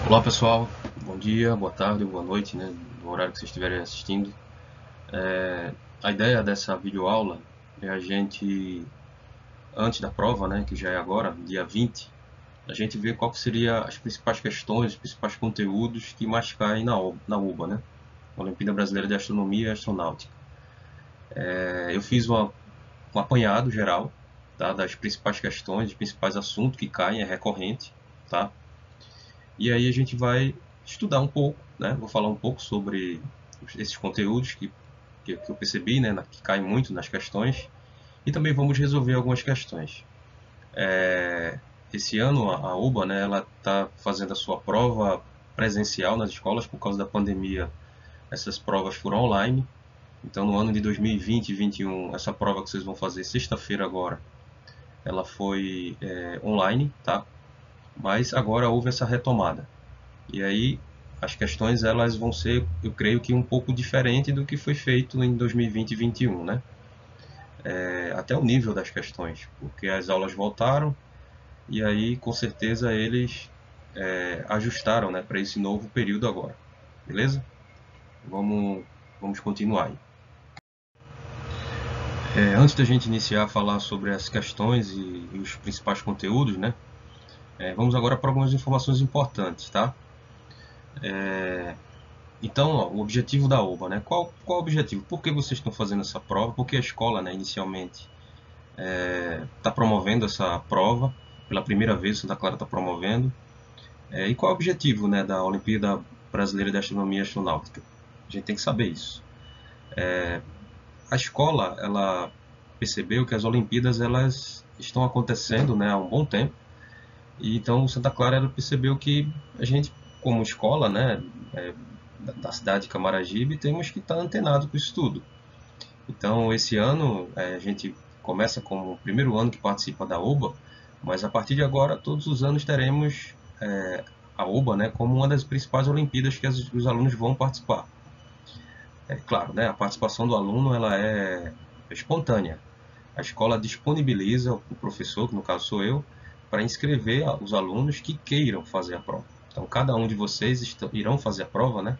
Olá pessoal, bom dia, boa tarde, boa noite, né, no horário que vocês estiverem assistindo. A ideia dessa videoaula é a gente, antes da prova, né, que já é agora, dia 20, a gente ver qual que seria as principais questões, os principais conteúdos que mais caem na UBA, né, Olimpíada Brasileira de Astronomia e Astronáutica. Eu fiz um apanhado geral, tá, das principais questões, dos principais assuntos que caem, é recorrente, tá? E aí a gente vai estudar um pouco, né? Vou falar um pouco sobre esses conteúdos que eu percebi, né? Que caem muito nas questões. E também vamos resolver algumas questões. Esse ano a UBA, né? Ela está fazendo a sua prova presencial nas escolas por causa da pandemia. Essas provas foram online. Então no ano de 2020 e 2021, essa prova que vocês vão fazer sexta-feira agora, ela foi online, tá? Mas agora houve essa retomada. E aí as questões elas vão ser, eu creio que um pouco diferente do que foi feito em 2020 e 2021, né? Até o nível das questões, porque as aulas voltaram e aí com certeza eles ajustaram, né, para esse novo período agora, beleza? Vamos, vamos continuar aí. Antes da gente iniciar a falar sobre as questões e os principais conteúdos, né? Vamos agora para algumas informações importantes, tá? Então, ó, o objetivo da OBA, né? Qual o objetivo? Por que vocês estão fazendo essa prova? Por que a escola, né, inicialmente, está promovendo essa prova? Pela primeira vez, Santa Clara está promovendo. E qual é o objetivo, né, da Olimpíada Brasileira de Astronomia e Astronáutica? A gente tem que saber isso. A escola, ela percebeu que as Olimpíadas elas estão acontecendo, né, há um bom tempo. E então Santa Clara ela percebeu que a gente, como escola, né, da cidade de Camaragibe, temos que estar antenado com isso tudo. Então, esse ano a gente começa como o primeiro ano que participa da OBA, mas a partir de agora, todos os anos teremos a OBA, né, como uma das principais Olimpíadas que os alunos vão participar. É claro, né, a participação do aluno ela é espontânea. A escola disponibiliza o professor, que no caso sou eu, para inscrever os alunos que queiram fazer a prova. Então, cada um de vocês irão fazer a prova, né,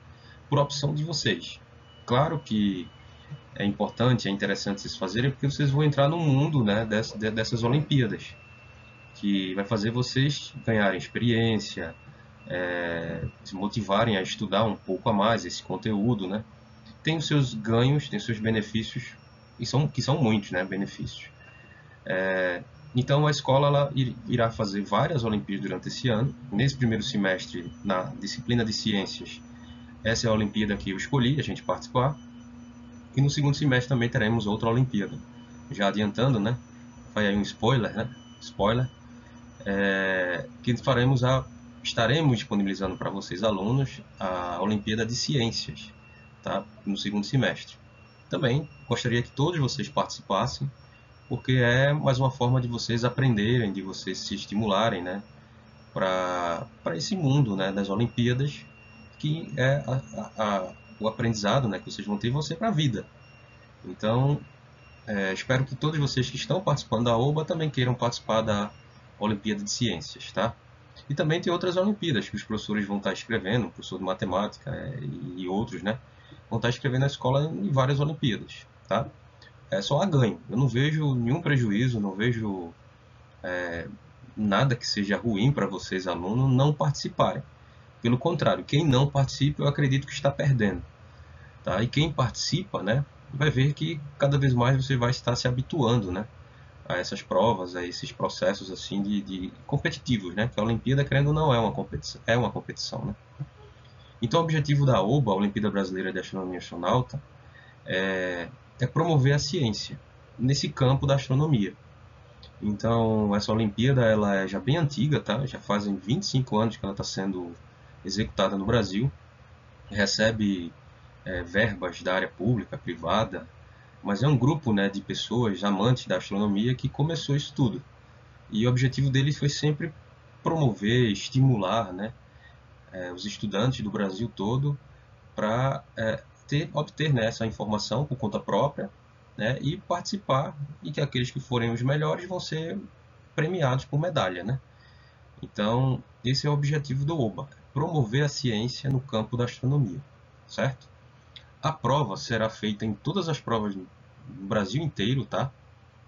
por opção de vocês. Claro que é importante, é interessante vocês fazerem, porque vocês vão entrar no mundo, né, dessas Olimpíadas, que vai fazer vocês ganharem experiência, se motivarem a estudar um pouco a mais esse conteúdo, né? Tem os seus ganhos, tem os seus benefícios, que são muitos, né, benefícios. Então a escola ela irá fazer várias Olimpíadas durante esse ano. Nesse primeiro semestre, na disciplina de ciências, essa é a Olimpíada que eu escolhi a gente participar. E no segundo semestre também teremos outra Olimpíada. Já adiantando, né? Vai aí um spoiler, né? Spoiler. Que estaremos disponibilizando para vocês, alunos, a Olimpíada de Ciências, tá? No segundo semestre. Também gostaria que todos vocês participassem, porque é mais uma forma de vocês aprenderem, de vocês se estimularem, né? Para esse mundo, né? Das Olimpíadas, que é o aprendizado, né? Que vocês vão ser para a vida. Então, espero que todos vocês que estão participando da OBA também queiram participar da Olimpíada de Ciências, tá? E também tem outras Olimpíadas que os professores vão estar escrevendo, o professor de matemática e outros, né? Vão estar escrevendo na escola em várias Olimpíadas, tá? É só a ganho. Eu não vejo nenhum prejuízo, não vejo nada que seja ruim para vocês, alunos, não participarem. Pelo contrário, quem não participa, eu acredito que está perdendo. Tá? E quem participa, né, vai ver que cada vez mais você vai estar se habituando, né, a essas provas, a esses processos assim de competitivos, né? Que a Olimpíada, querendo ou não, é uma competição, né? Então, o objetivo da OBA, a Olimpíada Brasileira de Astronomia e Astronauta, é promover a ciência nesse campo da astronomia. Então, essa Olimpíada ela é já bem antiga, tá? Já fazem 25 anos que ela está sendo executada no Brasil. Recebe verbas da área pública, privada, mas é um grupo, né, de pessoas amantes da astronomia que começou isso tudo. E o objetivo dele foi sempre promover, estimular, né, os estudantes do Brasil todo para obter, né, essa informação por conta própria, né, e participar, e que aqueles que forem os melhores vão ser premiados por medalha, né? Então, esse é o objetivo do OBA. promover a ciência no campo da astronomia, certo? A prova será feita em todas as provas no Brasil inteiro, tá?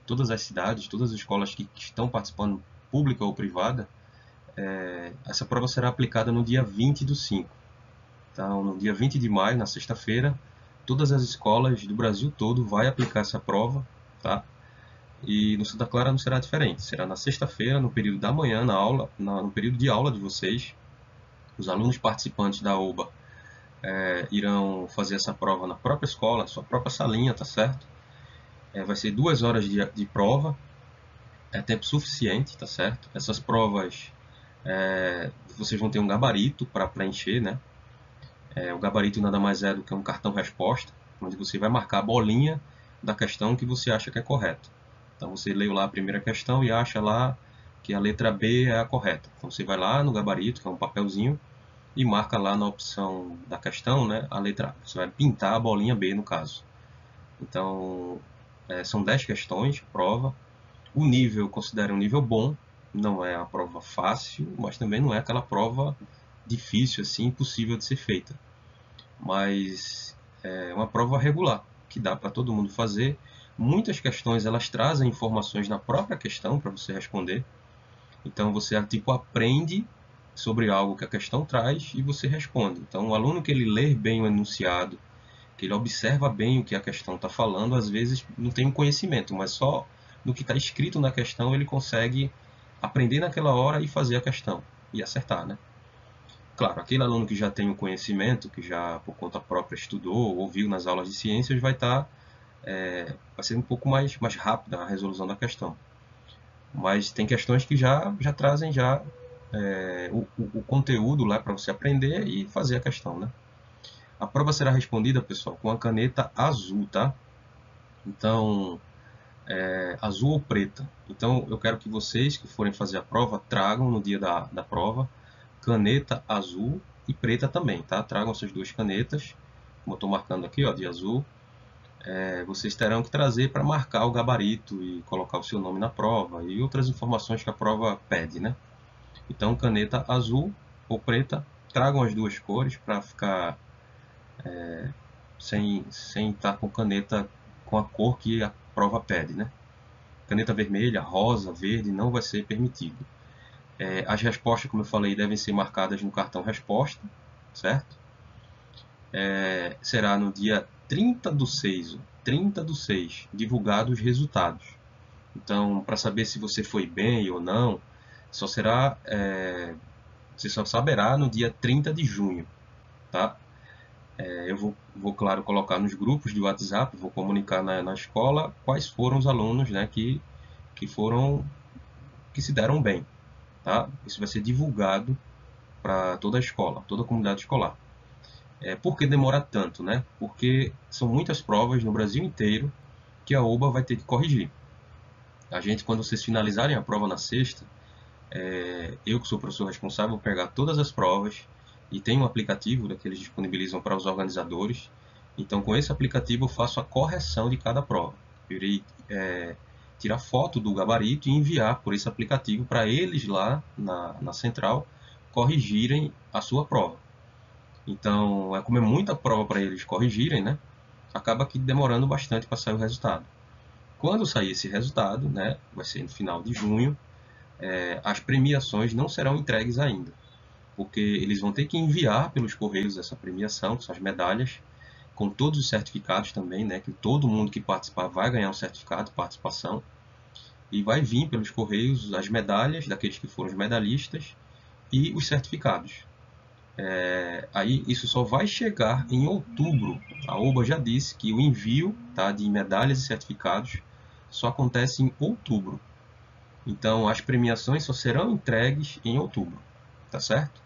Todas as cidades, todas as escolas que estão participando, pública ou privada, essa prova será aplicada no dia 20/5. Então, no dia 20 de maio, na sexta-feira, todas as escolas do Brasil todo vão aplicar essa prova, tá? E no Santa Clara não será diferente. Será na sexta-feira, no período da manhã, no período de aula de vocês. Os alunos participantes da OBA irão fazer essa prova na própria escola, na sua própria salinha, tá certo? Vai ser 2 horas de prova, é tempo suficiente, tá certo? Essas provas, vocês vão ter um gabarito para preencher, né? O gabarito nada mais é do que um cartão-resposta, onde você vai marcar a bolinha da questão que você acha que é correta. Então você leu lá a primeira questão e acha lá que a letra B é a correta. Então você vai lá no gabarito, que é um papelzinho, e marca lá na opção da questão, né, a letra A. Você vai pintar a bolinha B no caso. Então são 10 questões de prova. O nível eu considero um nível bom, não é a prova fácil, mas também não é aquela prova difícil, assim, impossível de ser feita. Mas é uma prova regular, que dá para todo mundo fazer. Muitas questões elas trazem informações na própria questão para você responder. Então você tipo aprende sobre algo que a questão traz e você responde. Então o aluno que ele lê bem o enunciado, que ele observa bem o que a questão está falando, às vezes não tem um conhecimento, mas só no que está escrito na questão ele consegue aprender naquela hora e fazer a questão e acertar, né? Claro, aquele aluno que já tem o conhecimento, que já por conta própria estudou, ouviu nas aulas de ciências, vai ser um pouco mais rápida a resolução da questão. Mas tem questões que já trazem o conteúdo lá para você aprender e fazer a questão, né? A prova será respondida, pessoal, com a caneta azul, tá? Então, azul ou preta. Então, eu quero que vocês que forem fazer a prova tragam no dia da prova caneta azul e preta também, tá? Tragam essas duas canetas, como eu estou marcando aqui, ó, de azul. Vocês terão que trazer para marcar o gabarito e colocar o seu nome na prova e outras informações que a prova pede, né? Então, caneta azul ou preta, tragam as duas cores para ficar sem estar com caneta com a cor que a prova pede, né? Caneta vermelha, rosa, verde não vai ser permitido. As respostas, como eu falei, devem ser marcadas no cartão resposta, certo? Será no dia 30/6, 30/6, divulgados os resultados. Então, para saber se você foi bem ou não, você só saberá no dia 30 de junho, tá? Eu vou, claro, colocar nos grupos de WhatsApp, vou comunicar na escola quais foram os alunos, né, que se deram bem, tá? Isso vai ser divulgado para toda a escola, toda a comunidade escolar. Por que demora tanto, né? Porque são muitas provas no Brasil inteiro que a OBA vai ter que corrigir. A gente, quando vocês finalizarem a prova na sexta, eu que sou o professor responsável, vou pegar todas as provas e tem um aplicativo que eles disponibilizam para os organizadores. Então, com esse aplicativo, eu faço a correção de cada prova. Eu irei tirar foto do gabarito e enviar por esse aplicativo para eles lá na central corrigirem a sua prova. Então, como é muita prova para eles corrigirem, né? Acaba aqui demorando bastante para sair o resultado. Quando sair esse resultado, né, vai ser no final de junho, as premiações não serão entregues ainda, porque eles vão ter que enviar pelos correios essa premiação, que são as medalhas, com todos os certificados também, né, que todo mundo que participar vai ganhar um certificado de participação, e vai vir pelos correios as medalhas daqueles que foram os medalhistas e os certificados. Aí isso só vai chegar em outubro. A OBA já disse que o envio, tá, de medalhas e certificados só acontece em outubro. Então as premiações só serão entregues em outubro, tá certo?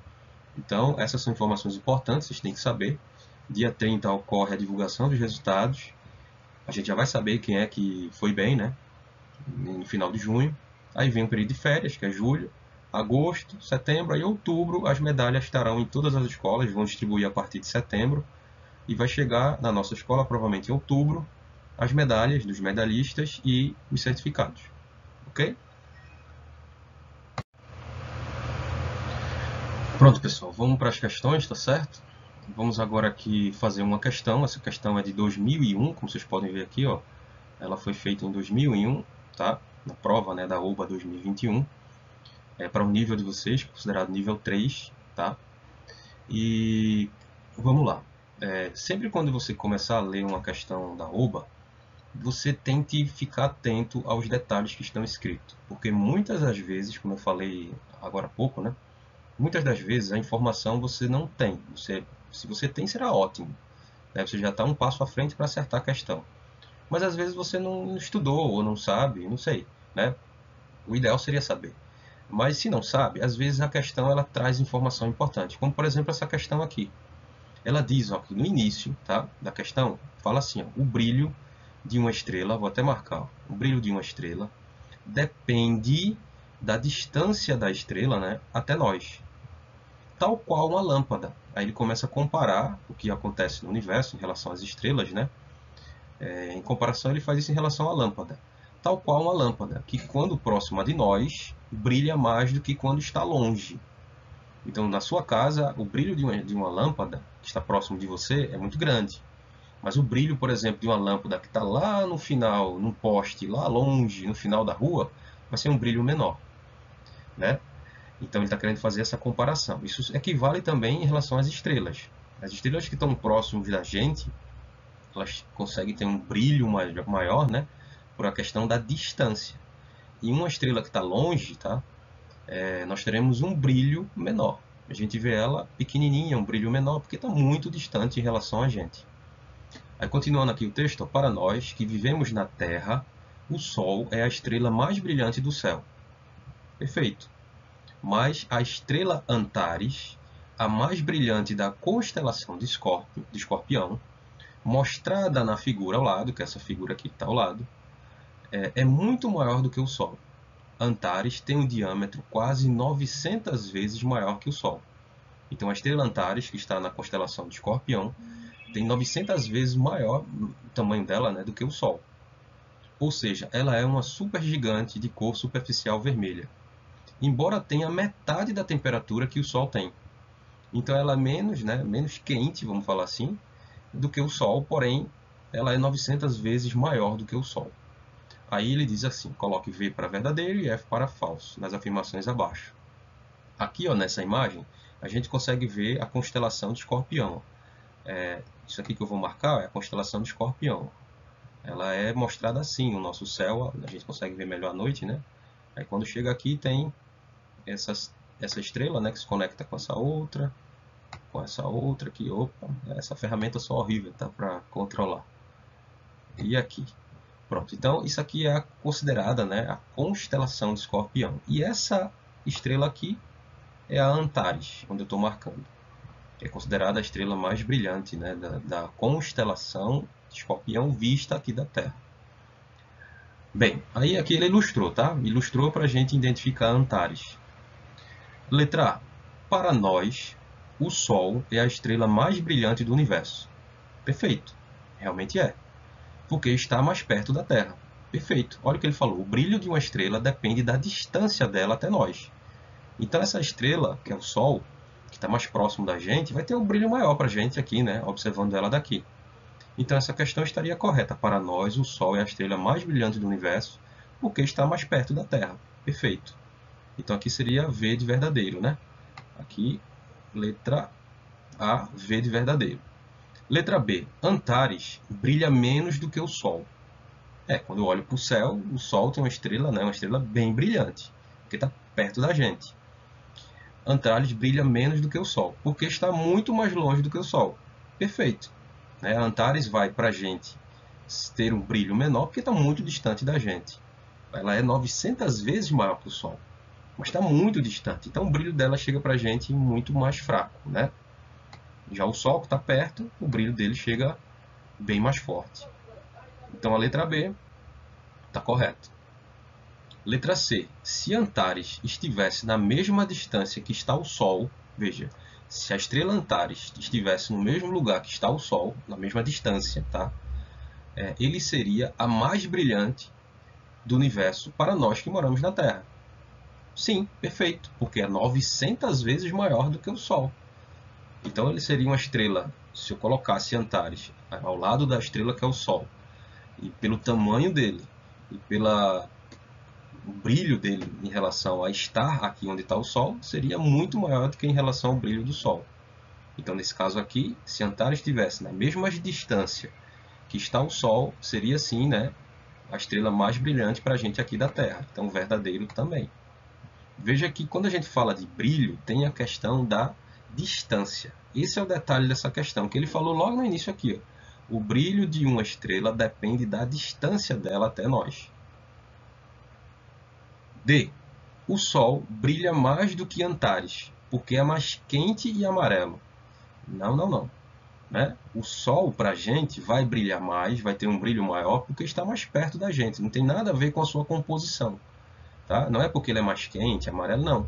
Então essas são informações importantes, vocês têm que saber. Dia 30 ocorre a divulgação dos resultados. A gente já vai saber quem é que foi bem, né? No final de junho. Aí vem o período de férias, que é julho, agosto, setembro, aí outubro as medalhas estarão em todas as escolas, vão distribuir a partir de setembro e vai chegar na nossa escola provavelmente em outubro as medalhas dos medalhistas e os certificados, ok? Pronto, pessoal, vamos para as questões, tá certo? Vamos agora aqui fazer uma questão. Essa questão é de 2001, como vocês podem ver aqui, ó. Ela foi feita em 2001, tá? Na prova, né, da OBA 2021. É para o nível de vocês, considerado nível 3, tá? E vamos lá. Sempre quando você começar a ler uma questão da OBA, você tente ficar atento aos detalhes que estão escritos. Porque muitas das vezes, como eu falei agora há pouco, né? Muitas das vezes a informação você não tem. Se você tem, será ótimo, né? Você já está um passo à frente para acertar a questão. Mas às vezes você não estudou ou não sabe, não sei, né? O ideal seria saber. Mas se não sabe, às vezes a questão ela traz informação importante. Como por exemplo essa questão aqui. Ela diz, ó, que no início, tá, da questão, fala assim, ó, o brilho de uma estrela, vou até marcar, ó, o brilho de uma estrela depende da distância da estrela, né, até nós, tal qual uma lâmpada. Aí ele começa a comparar o que acontece no universo em relação às estrelas, né? Em comparação, ele faz isso em relação à lâmpada. Tal qual uma lâmpada, que quando próxima de nós, brilha mais do que quando está longe. Então, na sua casa, o brilho de uma lâmpada que está próximo de você é muito grande. Mas o brilho, por exemplo, de uma lâmpada que está lá no final, num poste, lá longe, no final da rua, vai ser um brilho menor, né? Então ele está querendo fazer essa comparação. Isso equivale também em relação às estrelas. As estrelas que estão próximas da gente, elas conseguem ter um brilho maior, né? Por a questão da distância. E uma estrela que está longe, tá? Nós teremos um brilho menor. A gente vê ela pequenininha, um brilho menor, porque está muito distante em relação a gente. Aí continuando aqui o texto, ó, para nós que vivemos na Terra, o Sol é a estrela mais brilhante do céu. Perfeito. Mas a estrela Antares, a mais brilhante da constelação de Escorpião, mostrada na figura ao lado, que é essa figura aqui que está ao lado, é muito maior do que o Sol. Antares tem um diâmetro quase 900 vezes maior que o Sol. Então a estrela Antares, que está na constelação de Escorpião, tem 900 vezes maior o tamanho dela, né, do que o Sol. Ou seja, ela é uma supergigante de cor superficial vermelha, embora tenha metade da temperatura que o Sol tem. Então ela é menos, né, menos quente, vamos falar assim, do que o Sol, porém ela é 900 vezes maior do que o Sol. Aí ele diz assim, coloque V para verdadeiro e F para falso, nas afirmações abaixo. Aqui, ó, nessa imagem, a gente consegue ver a constelação de Escorpião. Isso aqui que eu vou marcar é a constelação de Escorpião. Ela é mostrada assim no nosso céu, a gente consegue ver melhor à noite, né? Aí quando chega aqui tem essa estrela, né, que se conecta com essa outra aqui. Opa, essa ferramenta é só horrível, tá, para controlar. E aqui. Pronto, então isso aqui é considerada, né, a constelação de Escorpião. E essa estrela aqui é a Antares, onde eu estou marcando. É considerada a estrela mais brilhante, né, da constelação de Escorpião vista aqui da Terra. Bem, aí aqui ele ilustrou, tá? Ilustrou para a gente identificar Antares. Letra A. Para nós, o Sol é a estrela mais brilhante do universo. Perfeito. Realmente é. Porque está mais perto da Terra. Perfeito. Olha o que ele falou. O brilho de uma estrela depende da distância dela até nós. Então essa estrela, que é o Sol, que está mais próximo da gente, vai ter um brilho maior para a gente aqui, né? Observando ela daqui. Então essa questão estaria correta. Para nós, o Sol é a estrela mais brilhante do universo, porque está mais perto da Terra. Perfeito. Então aqui seria V de verdadeiro, né? Aqui, letra A, V de verdadeiro. Letra B. Antares brilha menos do que o Sol. Quando eu olho para o céu, o Sol tem uma estrela, né? Uma estrela bem brilhante, porque está perto da gente. Antares brilha menos do que o Sol, porque está muito mais longe do que o Sol. Perfeito. Né? Antares vai para a gente ter um brilho menor, porque está muito distante da gente. Ela é 900 vezes maior que o Sol, mas está muito distante. Então o brilho dela chega para a gente muito mais fraco, né? Já o Sol, que está perto, o brilho dele chega bem mais forte. Então a letra B está correta. Letra C. Se Antares estivesse na mesma distância que está o Sol, veja, se a estrela Antares estivesse no mesmo lugar que está o Sol, na mesma distância, tá? Ele seria a mais brilhante do universo para nós que moramos na Terra. Sim, perfeito, porque é 900 vezes maior do que o Sol. Então ele seria uma estrela, se eu colocasse Antares ao lado da estrela que é o Sol, e pelo tamanho dele, e pelo brilho dele em relação a estar aqui onde está o Sol, seria muito maior do que em relação ao brilho do Sol. Então, nesse caso aqui, se Antares estivesse na mesma distância que está o Sol, seria sim, né, a estrela mais brilhante para a gente aqui da Terra. Então, verdadeiro também. Veja que quando a gente fala de brilho, tem a questão da distância. Esse é o detalhe dessa questão, que ele falou logo no início aqui. Ó. O brilho de uma estrela depende da distância dela até nós. D. O Sol brilha mais do que Antares, porque é mais quente e amarelo. Não, não, não. Né? O Sol, para a gente, vai brilhar mais, vai ter um brilho maior, porque está mais perto da gente. Não tem nada a ver com a sua composição. Tá? Não é porque ele é mais quente, amarelo, não.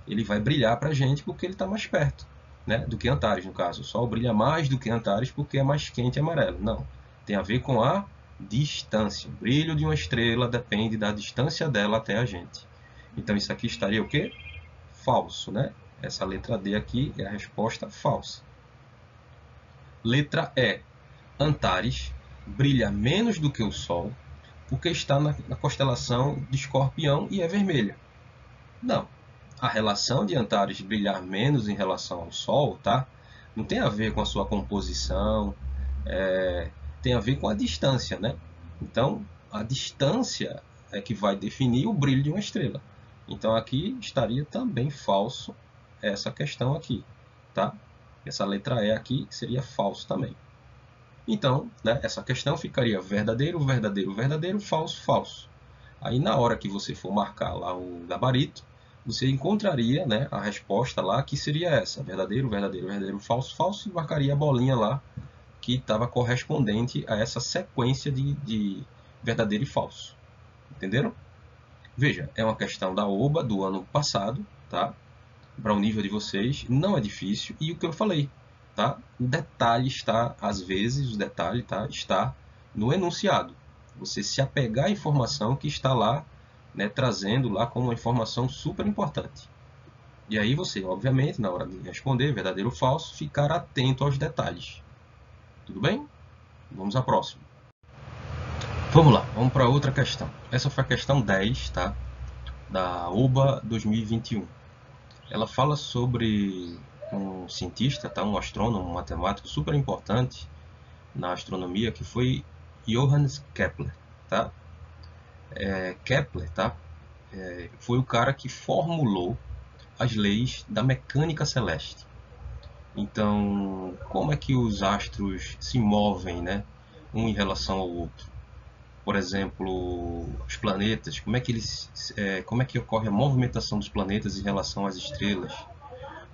Ele vai brilhar para a gente porque ele está mais perto, né? Do que Antares, no caso. O Sol brilha mais do que Antares porque é mais quente e amarelo. Não. Tem a ver com a distância. O brilho de uma estrela depende da distância dela até a gente. Então, isso aqui estaria o quê? Falso, né? Essa letra D aqui é a resposta falsa. Letra E. Antares brilha menos do que o Sol porque está na constelação de Escorpião e é vermelha. Não. A relação de Antares brilhar menos em relação ao Sol, tá? Não tem a ver com a sua composição, tem a ver com a distância, né? Então, a distância é que vai definir o brilho de uma estrela. Então, aqui estaria também falso essa questão aqui, tá? Essa letra E aqui seria falso também. Então, né, essa questão ficaria verdadeiro, verdadeiro, verdadeiro, falso, falso. Aí, na hora que você for marcar lá o gabarito, você encontraria, né, a resposta lá, que seria essa, verdadeiro, verdadeiro, verdadeiro, falso, falso, e marcaria a bolinha lá que estava correspondente a essa sequência de verdadeiro e falso. Entenderam? Veja, é uma questão da OBA do ano passado, tá? Para o nível de vocês, não é difícil, e o que eu falei, tá? O detalhe está, às vezes, o detalhe tá, está no enunciado. Você se apegar à informação que está lá, né, trazendo lá como uma informação super importante. E aí você, obviamente, na hora de responder verdadeiro ou falso, ficar atento aos detalhes. Tudo bem? Vamos à próxima. Vamos lá, vamos para outra questão. Essa foi a questão 10, tá? Da OBA 2021. Ela fala sobre um cientista, tá? Um astrônomo, um matemático super importante na astronomia, que foi Johannes Kepler, tá? Kepler, tá? Foi o cara que formulou as leis da mecânica celeste. Então, como é que os astros se movem, né? Um em relação ao outro? Por exemplo, os planetas, como é que ocorre a movimentação dos planetas em relação às estrelas?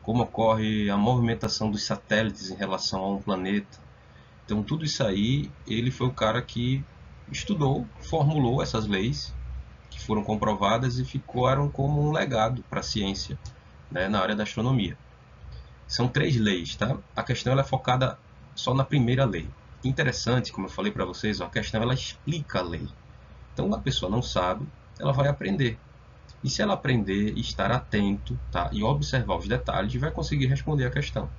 Como ocorre a movimentação dos satélites em relação a um planeta? Então, tudo isso aí, ele foi o cara que estudou, formulou essas leis que foram comprovadas e ficaram como um legado para a ciência, né, na área da astronomia. São 3 leis, tá? A questão ela é focada só na primeira lei. Interessante, como eu falei para vocês, a questão ela explica a lei. Então, a pessoa não sabe, ela vai aprender. E se ela aprender e estar atento, tá, e observar os detalhes, vai conseguir responder a questão.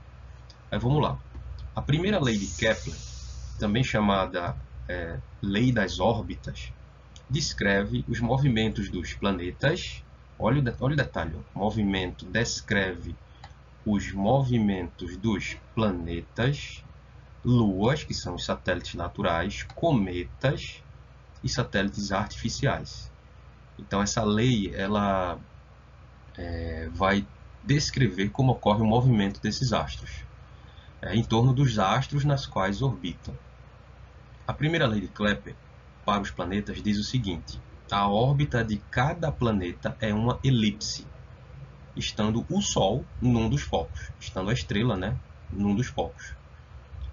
Aí vamos lá. A primeira lei de Kepler, também chamada lei das órbitas, descreve os movimentos dos planetas. Olha o detalhe, o movimento descreve os movimentos dos planetas, luas, que são os satélites naturais, cometas e satélites artificiais. Então essa lei ela vai descrever como ocorre o movimento desses astros, em torno dos astros nas quais orbitam. A primeira lei de Kepler para os planetas diz o seguinte: a órbita de cada planeta é uma elipse, estando o Sol num dos focos, estando a estrela, né, num dos focos.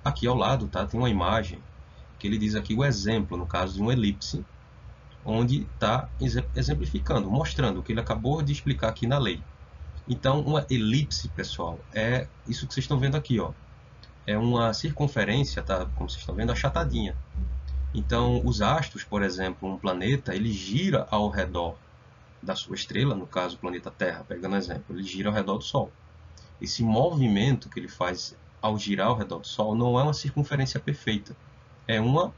Aqui ao lado, tá, tem uma imagem que ele diz aqui o exemplo, no caso de uma elipse, onde está exemplificando, mostrando o que ele acabou de explicar aqui na lei. Então, uma elipse, pessoal, é isso que vocês estão vendo aqui, ó. É uma circunferência, tá, como vocês estão vendo, achatadinha. Então, os astros, por exemplo, um planeta, ele gira ao redor da sua estrela, no caso o planeta Terra, pegando exemplo, ele gira ao redor do Sol. Esse movimento que ele faz ao girar ao redor do Sol não é uma circunferência perfeita. É uma,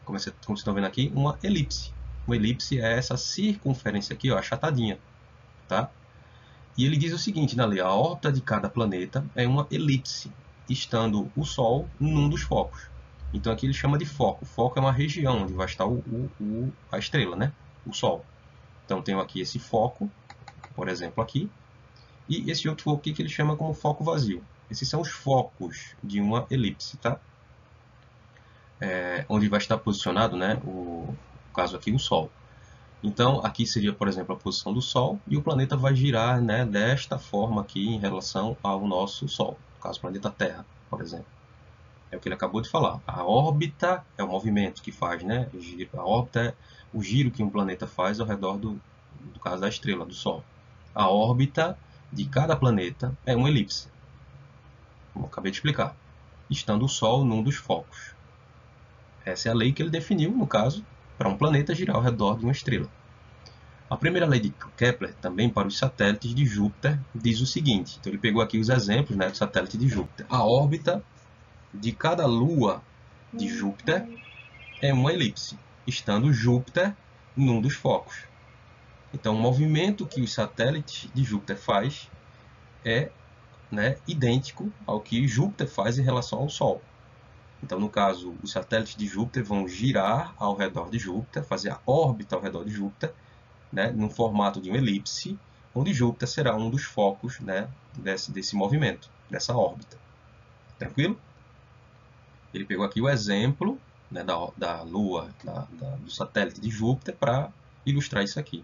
como vocês estão vendo aqui, uma elipse. Uma elipse é essa circunferência aqui, ó, achatadinha, tá? E ele diz o seguinte na lei: a órbita de cada planeta é uma elipse, estando o Sol num dos focos. Então aqui ele chama de foco. O foco é uma região onde vai estar a estrela, né? O Sol. Então tenho aqui esse foco, por exemplo, aqui, e esse outro foco aqui que ele chama como foco vazio. Esses são os focos de uma elipse, tá? Onde vai estar posicionado, né? No caso aqui, o Sol. Então, aqui seria, por exemplo, a posição do Sol, e o planeta vai girar, né, desta forma aqui em relação ao nosso Sol, no caso, o planeta Terra, por exemplo. É o que ele acabou de falar. A órbita é o movimento que faz, né? A órbita é o giro que um planeta faz ao redor do caso da estrela, do Sol. A órbita de cada planeta é uma elipse, como eu acabei de explicar, estando o Sol num dos focos. Essa é a lei que ele definiu, no caso, para um planeta girar ao redor de uma estrela. A primeira lei de Kepler, também para os satélites de Júpiter, diz o seguinte. Então ele pegou aqui os exemplos, né, do satélite de Júpiter. A órbita de cada lua de Júpiter é uma elipse, estando Júpiter num dos focos. Então o movimento que os satélites de Júpiter faz é, né, idêntico ao que Júpiter faz em relação ao Sol. Então, no caso, os satélites de Júpiter vão girar ao redor de Júpiter, fazer a órbita ao redor de Júpiter, né, no formato de uma elipse, onde Júpiter será um dos focos, né, desse movimento, dessa órbita. Tranquilo? Ele pegou aqui o exemplo, né, da Lua, do satélite de Júpiter, para ilustrar isso aqui.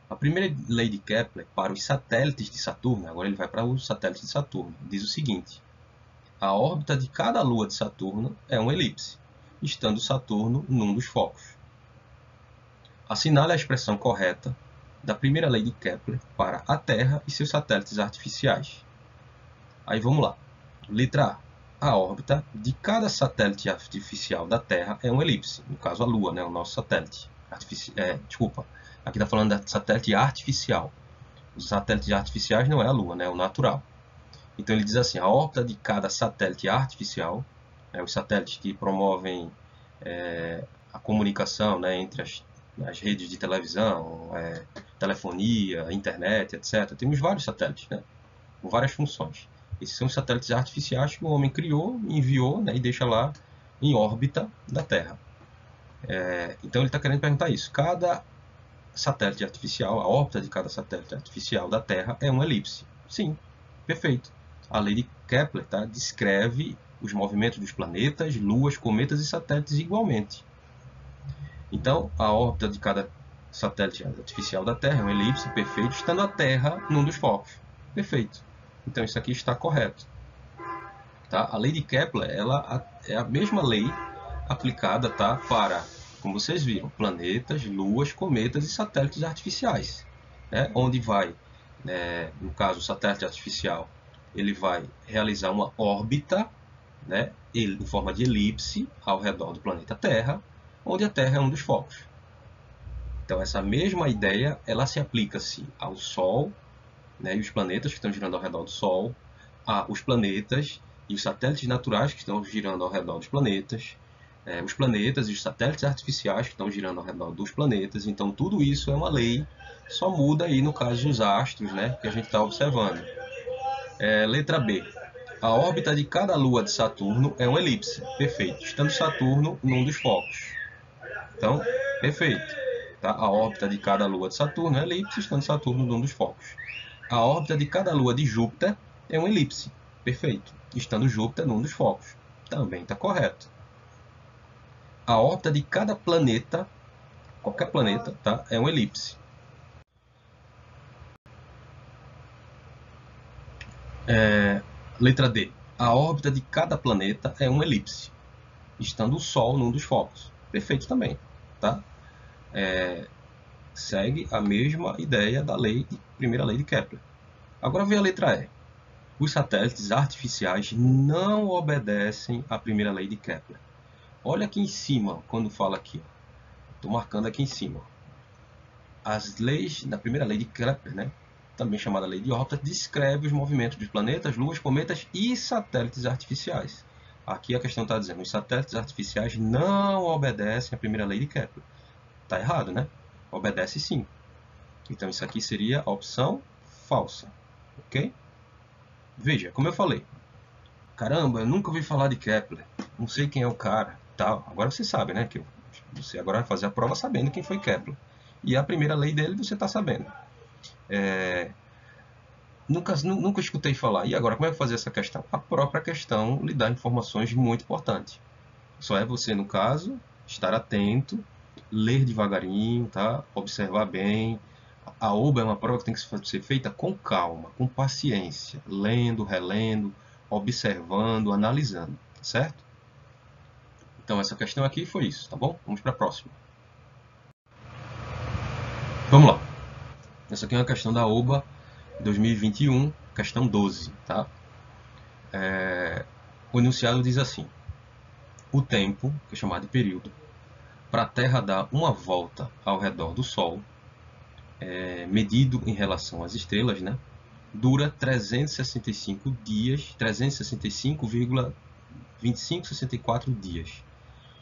A primeira lei de Kepler para os satélites de Saturno, agora ele vai para os satélites de Saturno, diz o seguinte: a órbita de cada lua de Saturno é uma elipse, estando Saturno num dos focos. Assinale a expressão correta da primeira lei de Kepler para a Terra e seus satélites artificiais. Aí vamos lá. Letra A. A órbita de cada satélite artificial da Terra é uma elipse, no caso a Lua, né, o nosso satélite. Desculpa, aqui está falando de satélite artificial. Os satélites artificiais não é a Lua, né, é o natural. Então ele diz assim: a órbita de cada satélite artificial, os satélites que promovem a comunicação, né, entre as redes de televisão, telefonia, internet, etc. Temos vários satélites, né, com várias funções. Esses são os satélites artificiais que o homem criou, enviou, né, e deixa lá em órbita da Terra. Então ele está querendo perguntar isso. Cada satélite artificial, a órbita de cada satélite artificial da Terra é uma elipse. Sim, perfeito. A lei de Kepler, tá, descreve os movimentos dos planetas, luas, cometas e satélites igualmente. Então, a órbita de cada satélite artificial da Terra é uma elipse, perfeito, estando a Terra num dos focos. Perfeito. Então, isso aqui está correto. Tá? A lei de Kepler ela é a mesma lei aplicada, tá, para, como vocês viram, planetas, luas, cometas e satélites artificiais, né? Onde vai, no caso, o satélite artificial, ele vai realizar uma órbita, né, em forma de elipse ao redor do planeta Terra, onde a Terra é um dos focos. Então, essa mesma ideia ela se aplica-se ao Sol, né, e os planetas que estão girando ao redor do Sol, os planetas e os satélites naturais que estão girando ao redor dos planetas, os planetas e os satélites artificiais que estão girando ao redor dos planetas. Então, tudo isso é uma lei, só muda aí no caso dos astros, né, que a gente está observando. Letra B. A órbita de cada lua de Saturno é uma elipse. Perfeito. Estando Saturno num dos focos. Então, perfeito. Tá? A órbita de cada lua de Saturno é elipse, estando Saturno num dos focos. A órbita de cada lua de Júpiter é uma elipse. Perfeito. Estando Júpiter num dos focos. Também está correto. A órbita de cada planeta, qualquer planeta, tá, é uma elipse. Letra D. A órbita de cada planeta é uma elipse, estando o Sol num dos focos. Perfeito também. Tá? Segue a mesma ideia da primeira lei de Kepler. Agora vem a letra E. Os satélites artificiais não obedecem à primeira lei de Kepler. Olha aqui em cima, quando fala aqui. Estou marcando aqui em cima. As leis, na primeira lei de Kepler, né, também chamada lei de órbita, descreve os movimentos dos planetas, luas, cometas e satélites artificiais. Aqui a questão está dizendo, os satélites artificiais não obedecem à primeira lei de Kepler. Está errado, né? Obedece sim. Então isso aqui seria a opção falsa, ok? Veja, como eu falei, caramba, eu nunca ouvi falar de Kepler, não sei quem é o cara, tal. Agora você sabe, né? Que você agora vai fazer a prova sabendo quem foi Kepler. E a primeira lei dele você está sabendo. Nunca escutei falar. E agora, como é que fazer essa questão? A própria questão lhe dá informações muito importantes. Só é você, no caso, estar atento, ler devagarinho, tá? Observar bem. A OBA é uma prova que tem que ser feita com calma, com paciência, lendo, relendo, observando, analisando, tá certo? Então essa questão aqui foi isso, tá bom? Vamos para a próxima. Vamos lá. Essa aqui é uma questão da OBA 2021, questão 12, tá? O enunciado diz assim: o tempo, que é chamado de período, para a Terra dar uma volta ao redor do Sol, medido em relação às estrelas, né, dura 365 dias, 365,2564 dias.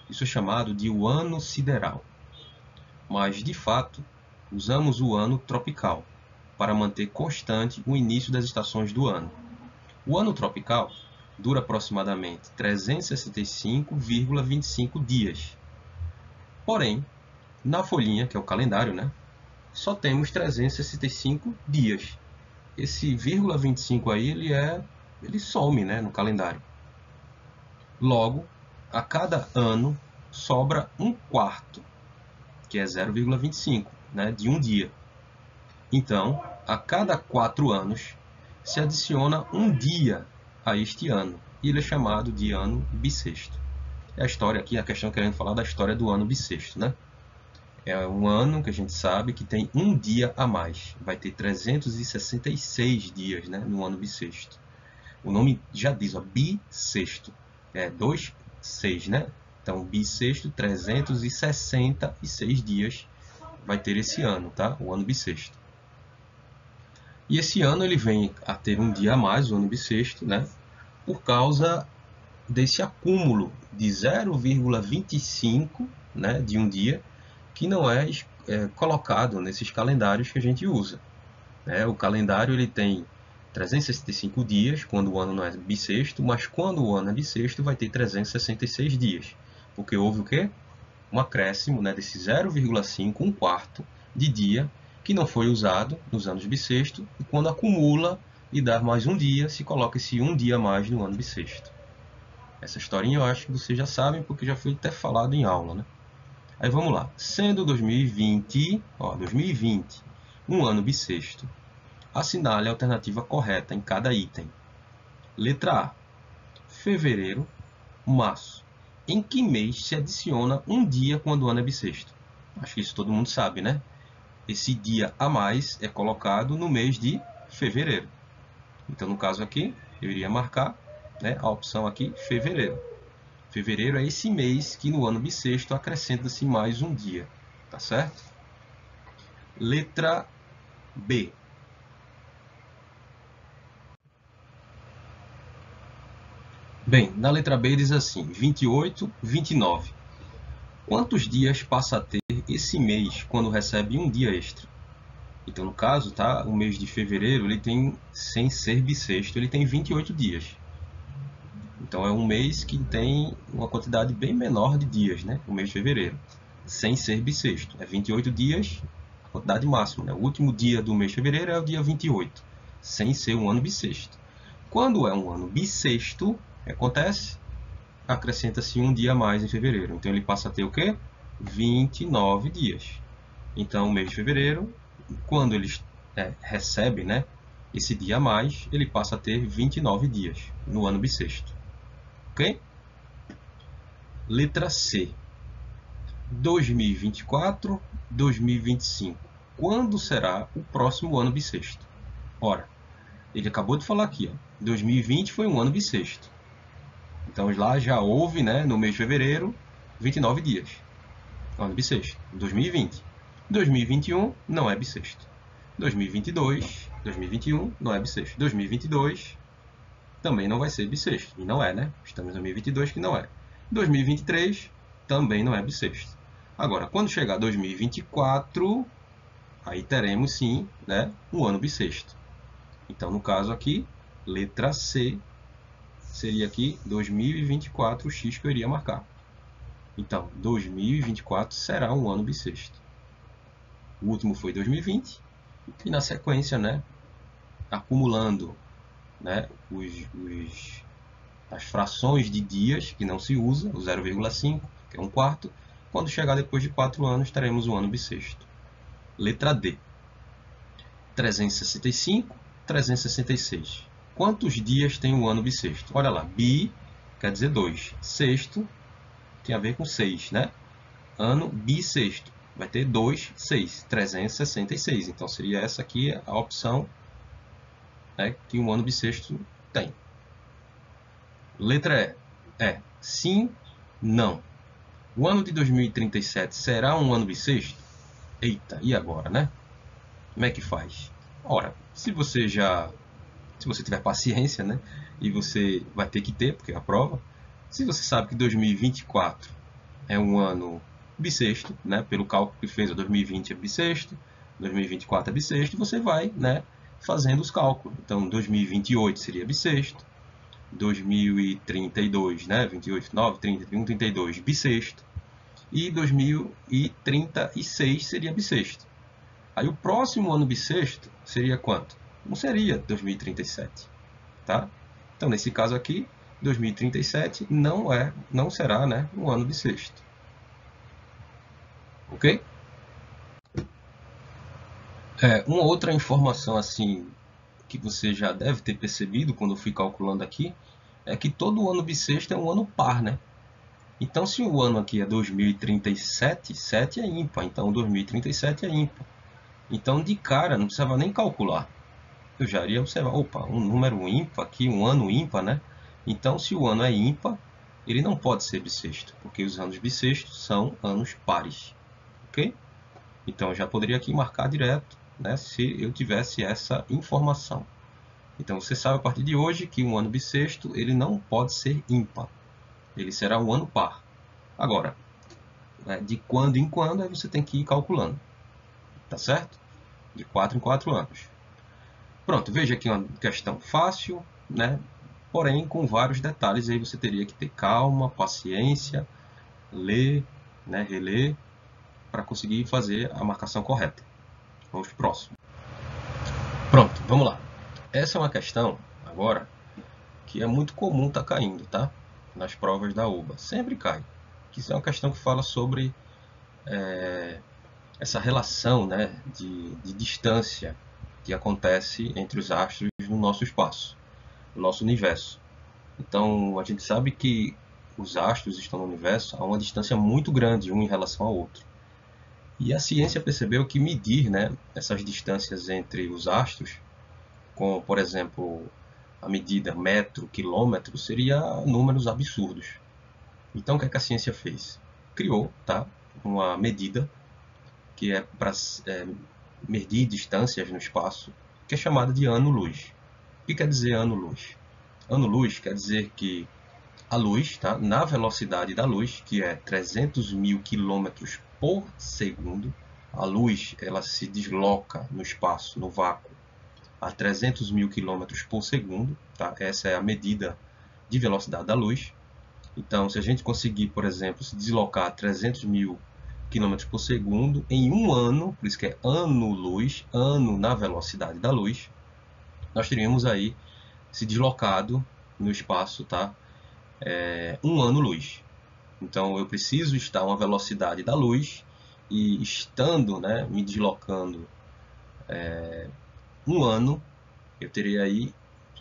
Isso é chamado de o ano sideral. Mas, de fato, usamos o ano tropical para manter constante o início das estações do ano. O ano tropical dura aproximadamente 365,25 dias. Porém, na folhinha, que é o calendário, né, só temos 365 dias. Esse vírgula 25 aí, ele some, né, no calendário. Logo, a cada ano sobra um quarto, que é 0,25, né, de um dia. Então, a cada 4 anos se adiciona um dia a este ano, e ele é chamado de ano bissexto. É a história aqui, a questão querendo falar da história do ano bissexto, né? É um ano que a gente sabe que tem um dia a mais. Vai ter 366 dias, né, no ano bissexto. O nome já diz, ó, bissexto. É 2, 6, né? Então, bissexto, 366 dias vai ter esse ano, tá? O ano bissexto. E esse ano ele vem a ter um dia a mais, o ano bissexto, né? Por causa desse acúmulo de 0,25, né, de um dia, que não é colocado nesses calendários que a gente usa. Né? O calendário ele tem 365 dias, quando o ano não é bissexto, mas quando o ano é bissexto vai ter 366 dias. Porque houve o quê? Um acréscimo, né, desse 0,5, um quarto de dia, que não foi usado nos anos bissexto, e quando acumula e dá mais um dia, se coloca esse um dia a mais no ano bissexto. Essa historinha eu acho que vocês já sabem, porque já foi até falado em aula, né? Aí vamos lá. Sendo 2020, um ano bissexto, assinale a alternativa correta em cada item. Letra A. Fevereiro, março. Em que mês se adiciona um dia quando o ano é bissexto? Acho que isso todo mundo sabe, né? Esse dia a mais é colocado no mês de fevereiro. Então, no caso aqui, eu iria marcar, né, a opção aqui, fevereiro. Fevereiro é esse mês que no ano bissexto acrescenta-se mais um dia, tá certo? Letra B. Bem, na letra B diz assim, 28, 29. Quantos dias passa a ter esse mês quando recebe um dia extra? Então, no caso, tá, o mês de fevereiro, ele tem, sem ser bissexto, ele tem 28 dias. Então, é um mês que tem uma quantidade bem menor de dias, né? O mês de fevereiro, sem ser bissexto. É 28 dias, a quantidade máxima, né? O último dia do mês de fevereiro é o dia 28, sem ser um ano bissexto. Quando é um ano bissexto, o que acontece? Acrescenta-se um dia a mais em fevereiro. Então, ele passa a ter o quê? 29 dias. Então, o mês de fevereiro, quando ele recebe, né, esse dia a mais, ele passa a ter 29 dias no ano bissexto. Ok? Letra C. 2024, 2025. Quando será o próximo ano bissexto? Ora, ele acabou de falar aqui, ó, 2020 foi um ano bissexto. Então lá já houve, né, no mês de fevereiro, 29 dias. Ano bissexto, 2020. 2021 não é bissexto. 2022, 2021 não é bissexto. 2022 também não vai ser bissexto. E não é, né? Estamos em 2022 que não é. 2023 também não é bissexto. Agora, quando chegar 2024, aí teremos sim, né, um ano bissexto. Então, no caso aqui, letra C seria aqui 2024 o X que eu iria marcar. Então, 2024 será um ano bissexto. O último foi 2020 e na sequência, né, acumulando, né, as frações de dias que não se usa, o 0,5, que é um quarto. Quando chegar depois de 4 anos, teremos um ano bissexto. Letra D. 365, 366. Quantos dias tem o ano bissexto? Olha lá, bi quer dizer 2. Sexto tem a ver com 6, né? Ano bissexto. Vai ter 2, 6. 366. Então, seria essa aqui a opção, né, que um ano bissexto tem. Letra E. É sim, não. O ano de 2037 será um ano bissexto? Eita, e agora, né? Como é que faz? Ora, se você tiver paciência, né? E você vai ter que ter, porque é a prova. Se você sabe que 2024 é um ano bissexto, né? Pelo cálculo que fez, 2020 é bissexto, 2024 é bissexto, você vai, né, fazendo os cálculos. Então, 2028 seria bissexto, 2032, né? 28, 9, 30, 31, 32, bissexto. E 2036 seria bissexto. Aí o próximo ano bissexto seria quanto? Não seria 2037, tá? Então, nesse caso aqui, 2037 não será, né, um ano bissexto. Ok? Uma outra informação assim que você já deve ter percebido quando eu fui calculando aqui é que todo ano bissexto é um ano par, né? Então, se o ano aqui é 2037, 7 é ímpar, então 2037 é ímpar. Então, de cara, não precisava nem calcular. Eu já iria observar, opa, um número ímpar aqui, um ano ímpar, né? Então, se o ano é ímpar, ele não pode ser bissexto, porque os anos bissextos são anos pares, ok? Então, eu já poderia aqui marcar direto, né, se eu tivesse essa informação. Então, você sabe a partir de hoje que um ano bissexto ele não pode ser ímpar, ele será um ano par. Agora, né, de quando em quando, aí você tem que ir calculando, tá certo? De 4 em 4 anos. Pronto, veja aqui uma questão fácil, né? Porém com vários detalhes, aí você teria que ter calma, paciência, ler, né, reler, para conseguir fazer a marcação correta. Vamos para o próximo. Pronto, vamos lá. Essa é uma questão, agora, que é muito comum estar caindo, tá? Nas provas da UBA. Sempre cai. Que isso é uma questão que fala sobre essa relação, né, de distância que acontece entre os astros no nosso espaço, no nosso universo. Então, a gente sabe que os astros estão no universo a uma distância muito grande um em relação ao outro. E a ciência percebeu que medir, né, essas distâncias entre os astros, com, por exemplo, a medida metro, quilômetro, seria números absurdos. Então, o que é que a ciência fez? Criou, tá, uma medida que é para medir distâncias no espaço, que é chamada de ano-luz. O que quer dizer ano-luz? Ano-luz quer dizer que a luz, tá, na velocidade da luz, que é 300 mil quilômetros por segundo, a luz ela se desloca no espaço, no vácuo, a 300 mil quilômetros por segundo. Tá? Essa é a medida de velocidade da luz. Então, se a gente conseguir, por exemplo, se deslocar a 300 mil quilômetros por segundo em um ano, por isso que é ano-luz, ano na velocidade da luz, nós teríamos aí se deslocado no espaço, tá? Um ano-luz. Então, eu preciso estar a uma velocidade da luz e estando, né, me deslocando um ano, eu teria aí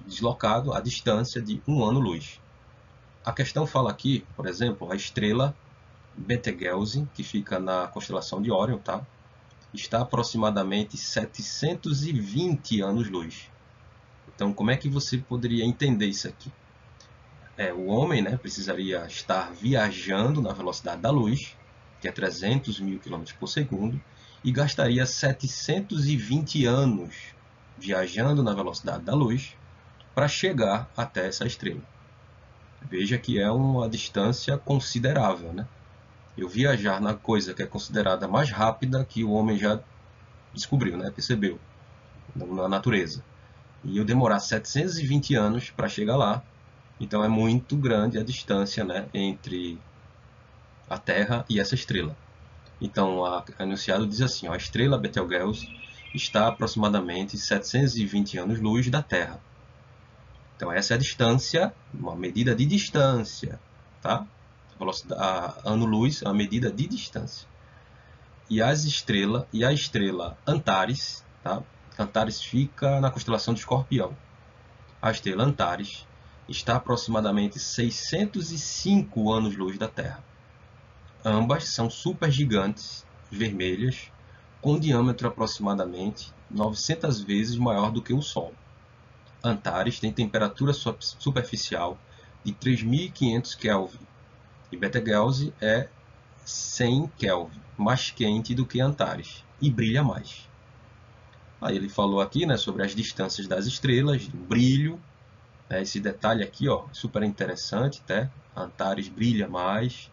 deslocado a distância de um ano-luz. A questão fala aqui, por exemplo, a estrela Betelgeuse, que fica na constelação de Órion, tá? Está aproximadamente 720 anos-luz. Então, como é que você poderia entender isso aqui? O homem, né, precisaria estar viajando na velocidade da luz, que é 300 mil quilômetros por segundo, e gastaria 720 anos viajando na velocidade da luz para chegar até essa estrela. Veja que é uma distância considerável, né? Eu viajar na coisa que é considerada mais rápida que o homem já descobriu, né? Percebeu na natureza. E eu demorar 720 anos para chegar lá, então é muito grande a distância, né, entre a Terra e essa estrela. Então, o enunciado diz assim, ó, a estrela Betelgeuse está a aproximadamente 720 anos-luz da Terra. Então, essa é a distância, uma medida de distância, tá? A ano-luz é uma medida de distância. E a estrela Antares, tá? Antares fica na constelação de Escorpião. A estrela Antares está a aproximadamente 605 anos-luz da Terra. Ambas são supergigantes vermelhas com diâmetro aproximadamente 900 vezes maior do que o Sol. Antares tem temperatura superficial de 3.500 Kelvin e Betelgeuse é 100 Kelvin, mais quente do que Antares e brilha mais. Aí ele falou aqui, né, sobre as distâncias das estrelas, o brilho, né, esse detalhe aqui, ó, super interessante, tá? Antares brilha mais,